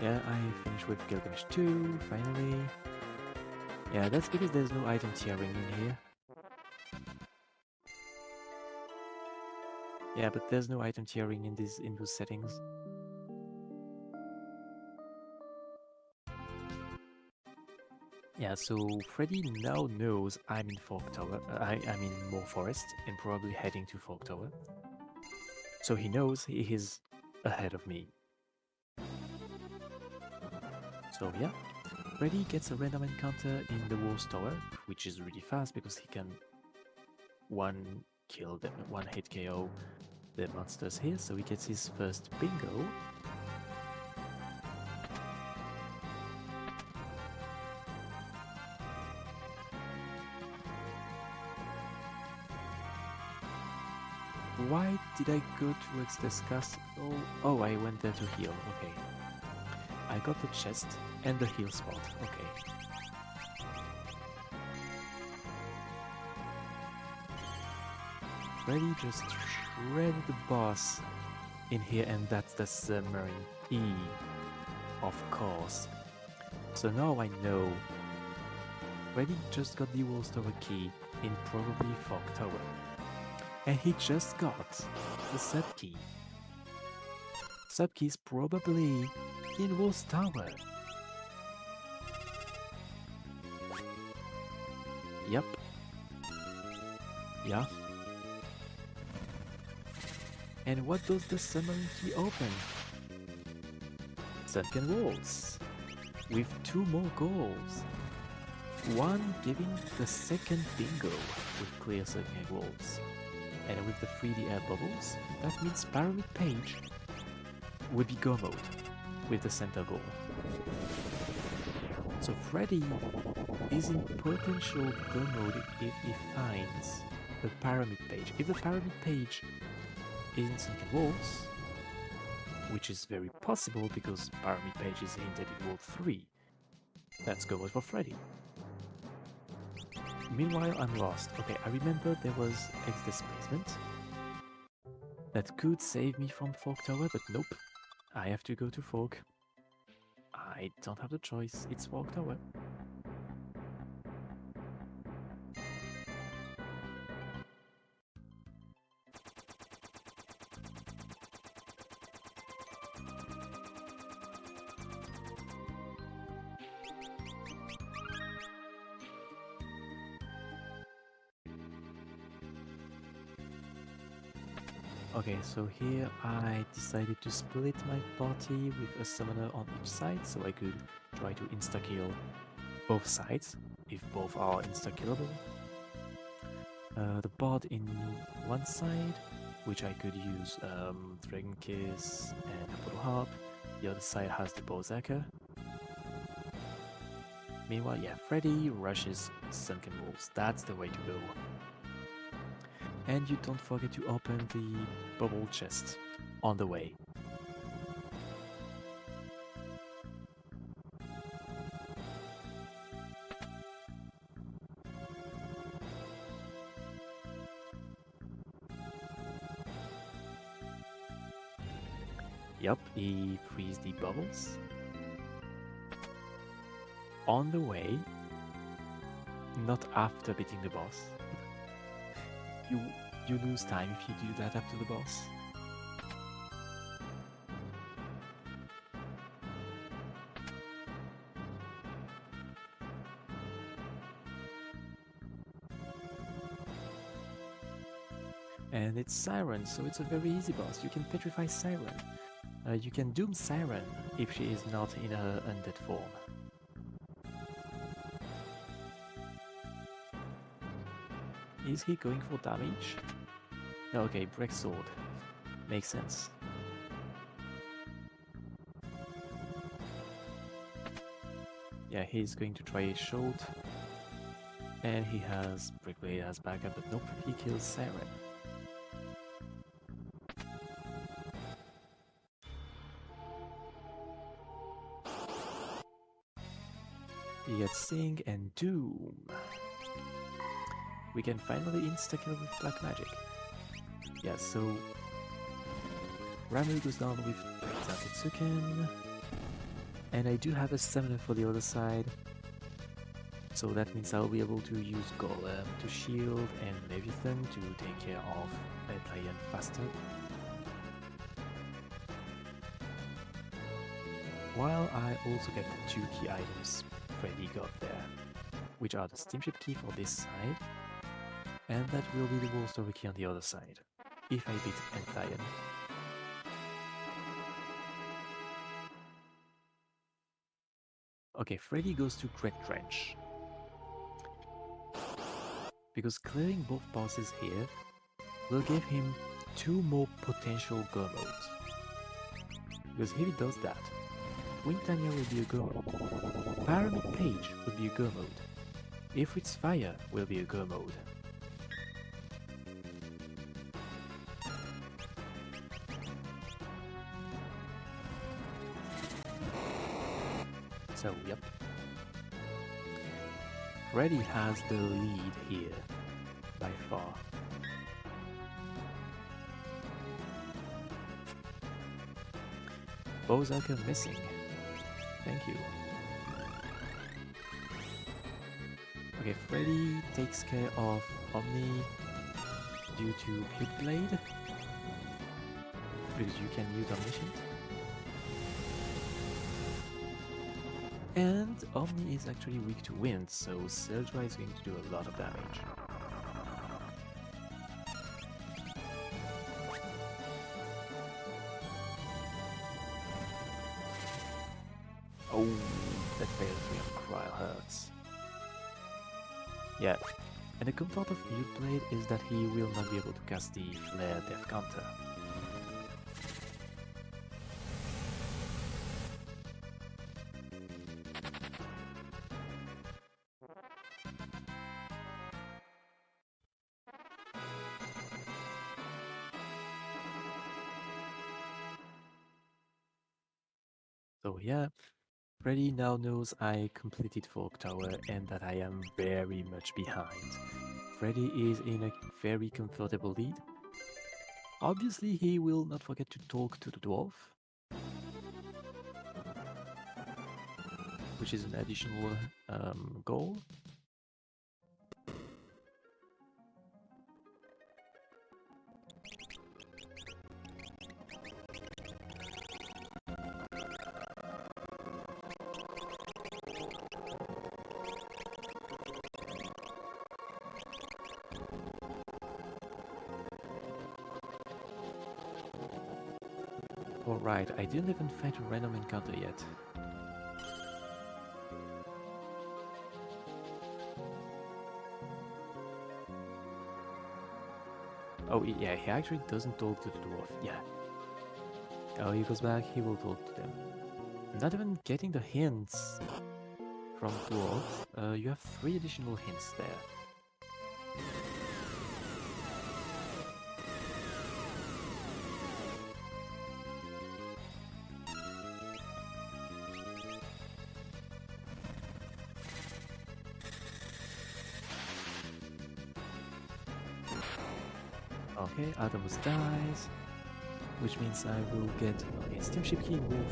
Yeah, I finished with Gilgamesh 2, finally. Yeah, that's because there's no item tiering in here. Yeah, but there's no item tiering in those settings. Yeah, so Freddeh now knows I'm in Fork Tower. I'm in Moor Forest and probably heading to Fork Tower. So he knows he is ahead of me. So yeah, Freddeh gets a random encounter in the Wolf's Tower, which is really fast because he can one hit KO the monsters here, so he gets his first bingo. Why did I go towards this castle? Oh, I went there to heal, okay. I got the chest and the heal spot, okay. Freddeh just shredded the boss in here, and that's the submarine key, of course. So now I know Freddeh just got the Wolf's Tower key in probably Fork Tower. And he just got the sub-key. Sub-key is probably in Wolf's Tower. Yep. Yeah. And what does the submarine key open? Sunken walls. With 2 more goals. One giving the second bingo with clear sunken walls. And with the 3D air bubbles, that means Pyramid Page would be go mode with the center goal. So Freddeh is in potential go mode if he finds the Pyramid Page. If the Pyramid Page in Sunken Walls, which is very possible because Pyramid Page is hinted in World 3. Let's go for Freddeh. Meanwhile, I'm lost. Okay, I remember there was Exodus Basement that could save me from Fork Tower, but nope. I have to go to Fork. I don't have the choice, it's Fork Tower. Okay, so here I decided to split my party with a summoner on each side so I could try to insta-kill both sides, if both are insta-killable. The bard in one side, which I could use Dragon Kiss and Apollo Harp. The other side has the Berserker. Meanwhile, yeah, Freddeh rushes Sunken Walls. That's the way to go. And you don't forget to open the bubble chest on the way. Yup, he frees the bubbles. On the way, not after beating the boss. You lose time if you do that after the boss. And it's Siren, so it's a very easy boss. You can petrify Siren. You can doom Siren if she is not in her undead form. Is he going for damage? Okay, break sword. Makes sense. Yeah, he's going to try a short. And he has Brickblade as backup, but nope, he kills Siren. He gets Sing and Doom. We can finally insta-kill with Black Magic. Yeah, so Ramu goes down with Tatsuken. And I do have a summoner for the other side. So that means I'll be able to use Golem to shield and Leviathan to take care of Red Lion faster. While I also get the 2 key items Freddeh got there, which are the Steamship key for this side, and that will be the Wall Story key on the other side, if I beat Red Lion. Okay, Freddeh goes to Great Trench. Because clearing both bosses here will give him 2 more potential go modes. Because if he does that, Wingtania will be a go mode, Pyramid Page will be a go mode, Ifrit's Fire will be a go mode. So, yep. Freddeh has the lead here, by far. Berserker missing. Thank you. Okay, Freddeh takes care of Omni due to Hit Blade, because you can use Omniscient. And Omni is actually weak to wind, so Seldra is going to do a lot of damage. Oh, that failed me on Cryle hurts. Yeah, and the comfort of Mute Blade is that he will not be able to cast the Flare Death Counter. So yeah, Freddie now knows I completed Fork Tower and that I am very much behind. Freddie is in a very comfortable lead. Obviously, he will not forget to talk to the dwarf, which is an additional goal. Alright, I didn't even find a random encounter yet. Oh, yeah, he actually doesn't talk to the dwarf. Yeah. Oh, he goes back, he will talk to them. Not even getting the hints from dwarves. You have 3 additional hints there. Okay, Adamus dies, which means I will get Steamship Key in World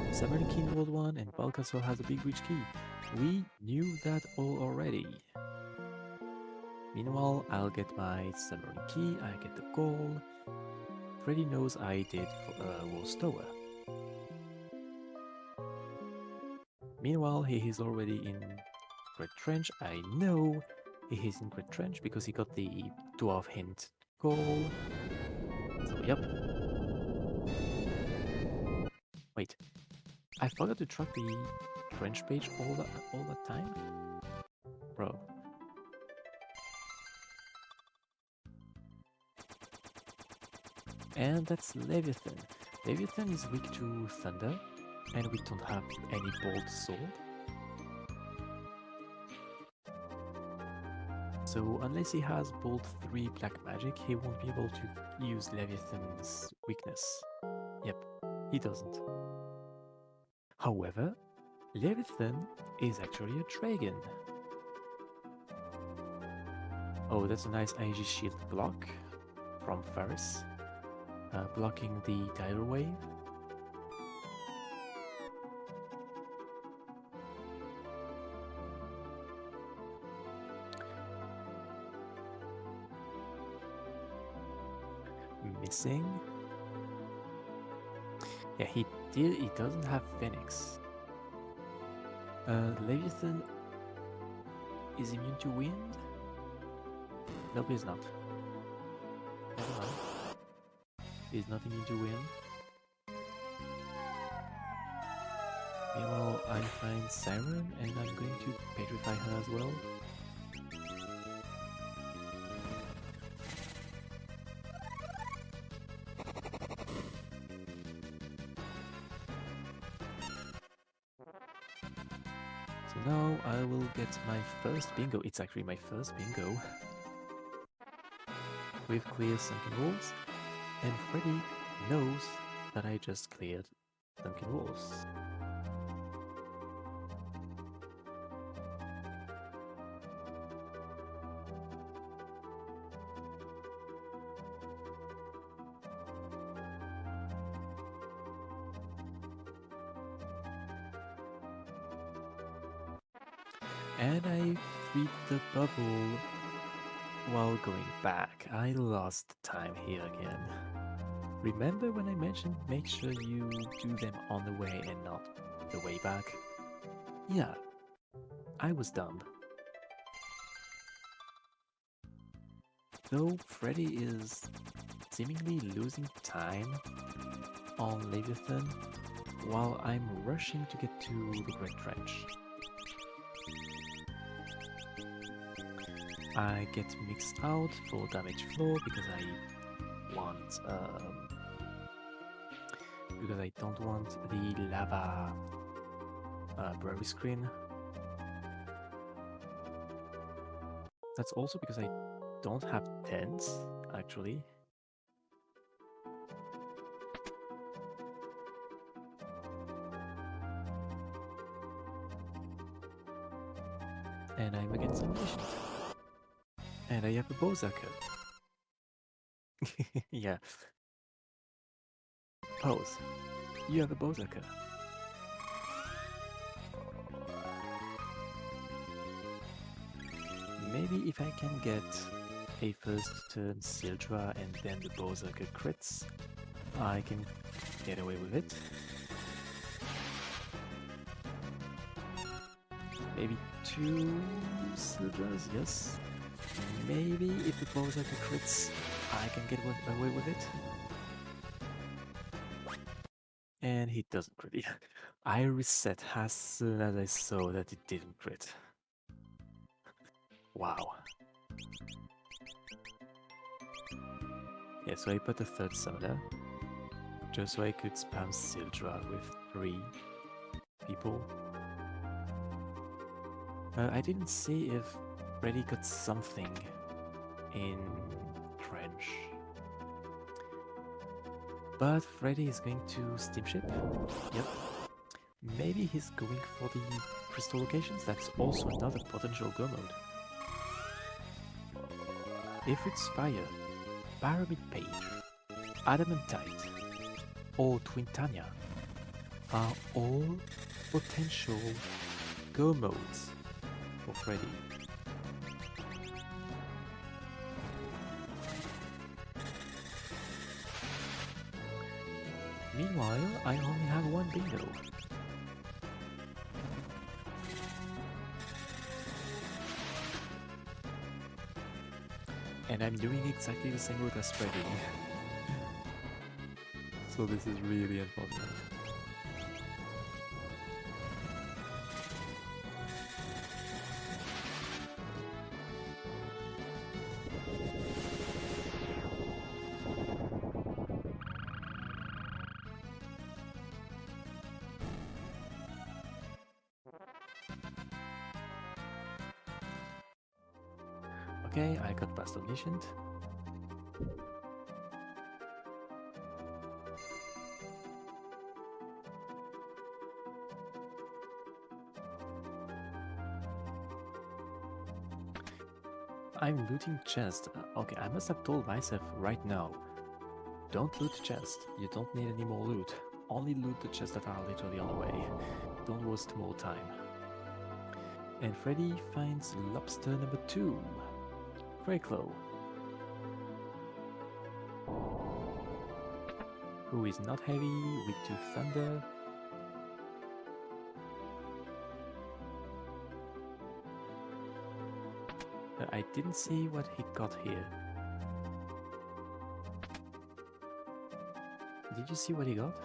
3. Submarine Key in World 1, and Balcasar has a Big Witch Key. We knew that all already. Meanwhile, I'll get my Submarine Key, I get the goal. Freddie knows I did Wolf's Tower. Meanwhile, he is already in Great Trench. I know he is in Great Trench because he got the dwarf hint goal. So, yep. Wait, I forgot to track the trench page all that time? Bro. And that's Leviathan. Leviathan is weak to thunder, and we don't have any bolt sword. So unless he has Bolt 3 Black Magic, he won't be able to use Leviathan's weakness. Yep, he doesn't. However, Leviathan is actually a dragon. Oh, that's a nice IG shield block from Faris, blocking the tidal wave. Missing. Yeah, he doesn't have Phoenix. Leviathan is immune to wind? Nope, he's not. Never mind. He's not immune to wind. Meanwhile, I find Siren and I'm going to petrify her as well. So now I will get my first bingo. It's actually my first bingo. We've cleared Sunken Walls, and Freddie knows that I just cleared Sunken Walls. And I freed the bubble while going back. I lost time here again. Remember when I mentioned make sure you do them on the way and not the way back? Yeah, I was dumb. Though Freddie is seemingly losing time on Leviathan while I'm rushing to get to the Great Trench. I get mixed out for damage floor because I don't want the lava brewery screen. That's also because I don't have tents, actually. And I'm against elimination. And I have a Berserker. Yeah. Pose. You have a Berserker. Maybe if I can get a first turn Sildra and then the Berserker crits, I can get away with it. Maybe 2 Sildras, yes. Maybe if the Berserker crits, I can get away with it. And he doesn't crit. I reset as soon as I saw that it didn't crit. Wow. Yeah, so I put a third summoner, just so I could spam Sildra with 3 people. I didn't see if Freddeh got something in Trench. But Freddeh is going to Steamship. Yep. Maybe he's going for the crystal locations. That's also another potential go mode. If it's fire, Pyramid Page, Adamantite, or Twintania are all potential go modes for Freddeh. Meanwhile, I only have 1 bingo. And I'm doing exactly the same route as Freddeh. So this is really unfortunate. Okay, I got past Omniscient. I'm looting chest. Okay, I must have told myself right now, don't loot chest. You don't need any more loot. Only loot the chests that are literally on the way. Don't waste more time. And Freddeh finds lobster number 2. Greyclaw. Who is not heavy, weak to thunder. I didn't see what he got here. Did you see what he got?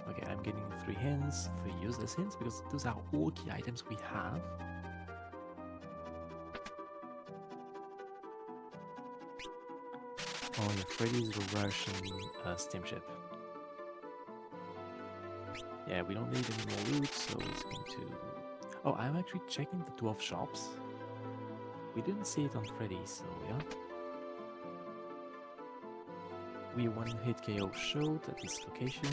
Okay, I'm getting 3 hints, 3 useless hints, because those are all key items we have. Oh yeah, Freddeh's the Russian steamship. Yeah, we don't need any more loot, so it's going to... Oh, I'm actually checking the dwarf shops. We didn't see it on Freddeh, so yeah. We 1-hit KO showed at this location.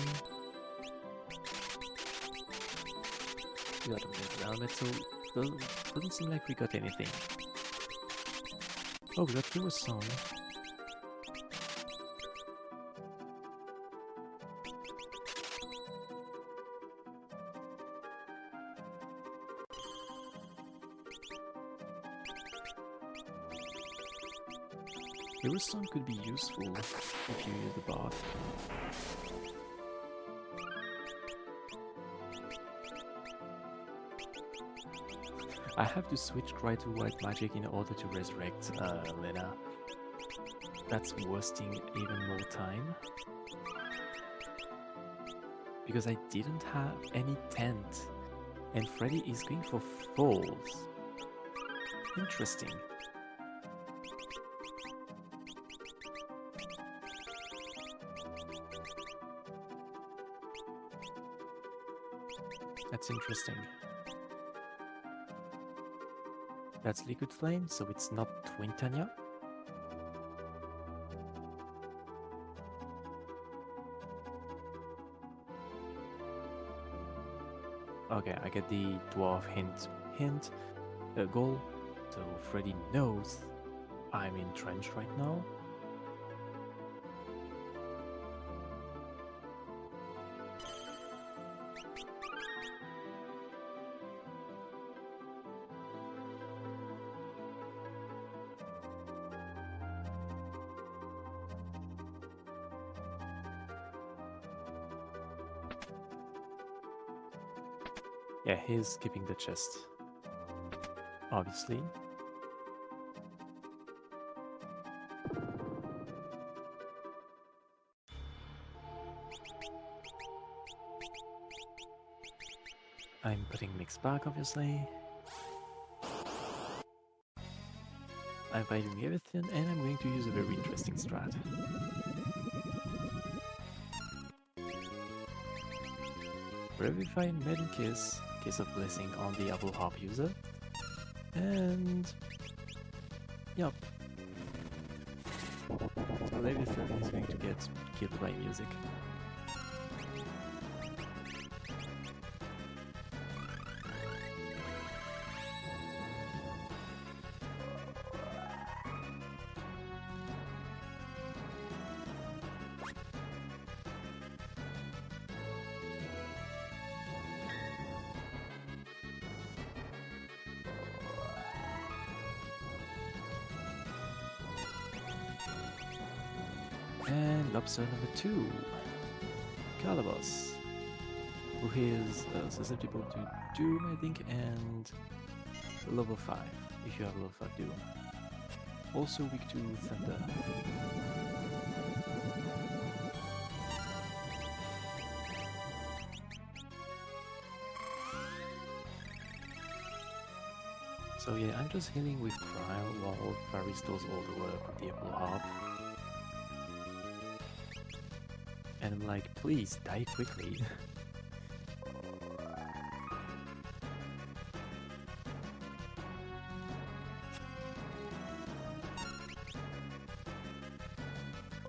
We got a bit of helmet, so doesn't seem like we got anything. Oh, we got your song. Your song could be useful if you use the bot. I have to switch Cry to White Magic in order to resurrect Lena. That's wasting even more time. Because I didn't have any tent. And Freddeh is going for falls. Interesting. That's interesting. That's Liquid Flame, so it's not Twintania. Okay, I get the dwarf hint goal. So Freddy knows I'm entrenched right now. Yeah, he's keeping the chest. Obviously. I'm putting Mix back, obviously. I'm fighting everything, and I'm going to use a very interesting strat. Revivify Maiden Kiss of Blessing on the Apple Harp user. And... yup. So Leviathan is going to get killed by music. And lobster number 2, Calabas, who is susceptible to Doom, I think, and level 5, if you have level 5 Doom. Also weak to Thunder. So yeah, I'm just healing with Cryle while Faris does all the work with the Apple Harp. And I'm like, please, die quickly.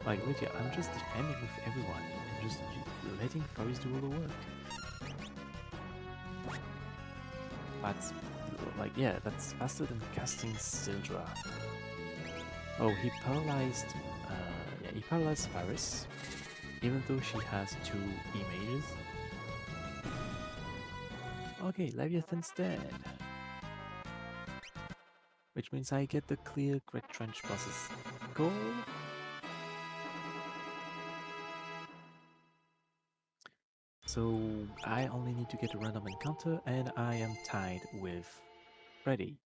Like, legit, I'm just defending with everyone and just letting Faris do all the work. That's, like, yeah, that's faster than casting Sildra. Oh, he paralyzed Faris, even though she has 2 images. Okay, Leviathan's dead. Which means I get the clear Great Trench boss's goal. So I only need to get a random encounter, and I am tied with Freddeh.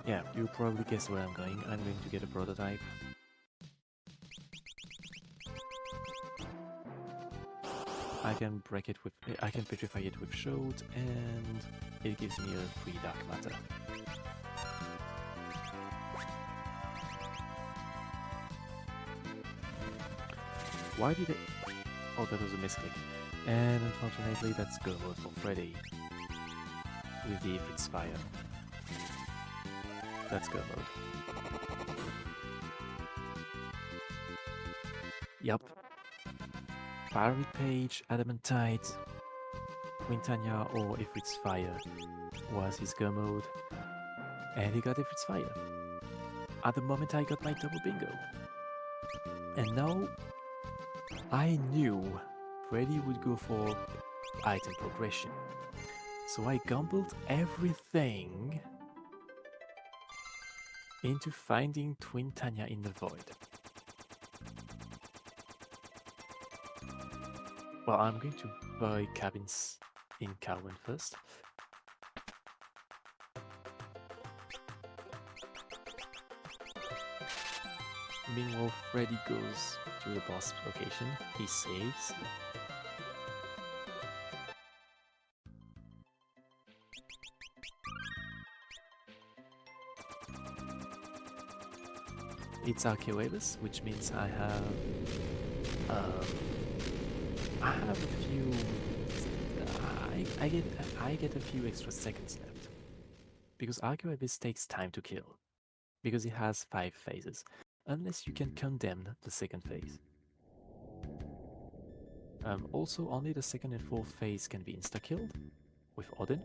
Yeah, you probably guessed where I'm going. I'm going to get a prototype. I can petrify it with Shroud, and it gives me a free dark matter. Why did it... oh, that was a misclick. And unfortunately, that's go mode for Freddeh with the Ifrit's Fire. That's go mode. Yup. Fiery Page, Adamantite, Quintania, or Ifrit's Fire was his go mode. And he got Ifrit's Fire. At the moment I got my double bingo. And now I knew Freddeh would go for item progression. So I gambled everything into finding Twin Tanya in the void. Well, I'm going to buy cabins in Carwen first. Meanwhile, Freddeh goes to the boss location. He saves. It's Archaeoebus, which means I have a few. I get a few extra seconds left because Archaeoebus takes time to kill because it has 5 phases, unless you can condemn the second phase. Also, only the second and fourth phase can be insta-killed with Odin.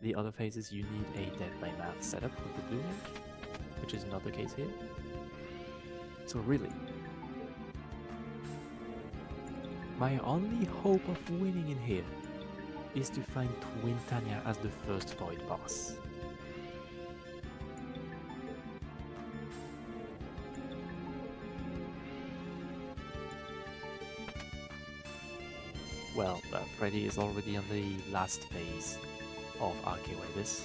The other phases you need a death by math setup with the blue mage, which is not the case here. So really, my only hope of winning in here is to find Twin Tanya as the first Void boss. Well, Freddeh is already on the last phase of Archewebis.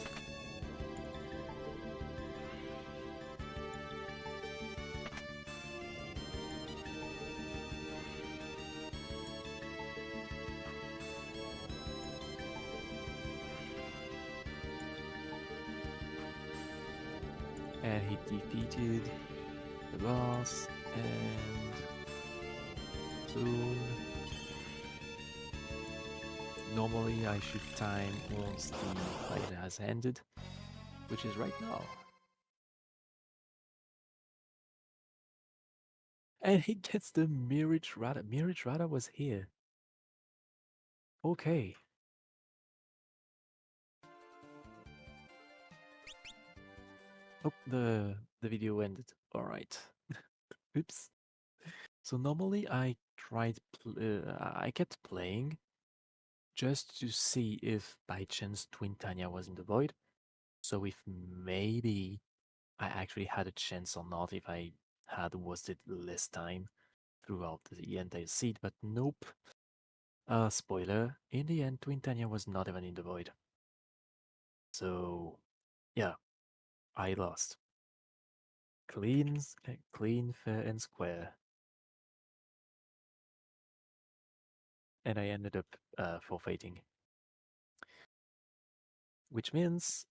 And he defeated the boss, and soon. Normally I should time once the fight has ended, which is right now. And he gets the Mirage Rada. Mirage Rada was here. Okay. Oh, the video ended. All right. Oops. So normally I kept playing just to see if by chance Twin Tanya was in the void. So if maybe I actually had a chance or not, if I had wasted less time throughout the entire seed, but nope. Spoiler, in the end, Twin Tanya was not even in the void. So, yeah, I lost. Clean, fair, and square. And I ended up forfeiting. Which means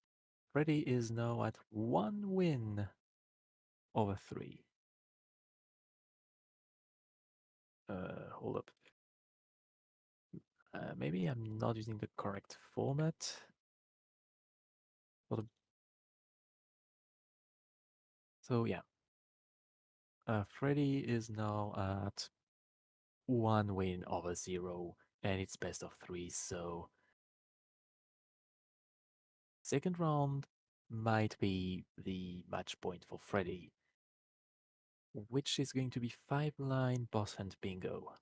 Freddeh is now at 1 win over 3. Hold up. Maybe I'm not using the correct format. For the... So yeah, Freddeh is now at 1 win over 0, and it's best of 3. So second round might be the match point for Freddeh, which is going to be 5-line boss hunt bingo.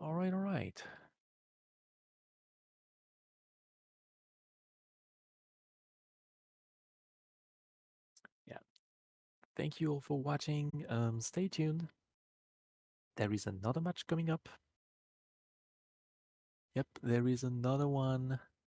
All right, all right. Yeah. Thank you all for watching. Stay tuned. There is another match coming up. Yep, there is another one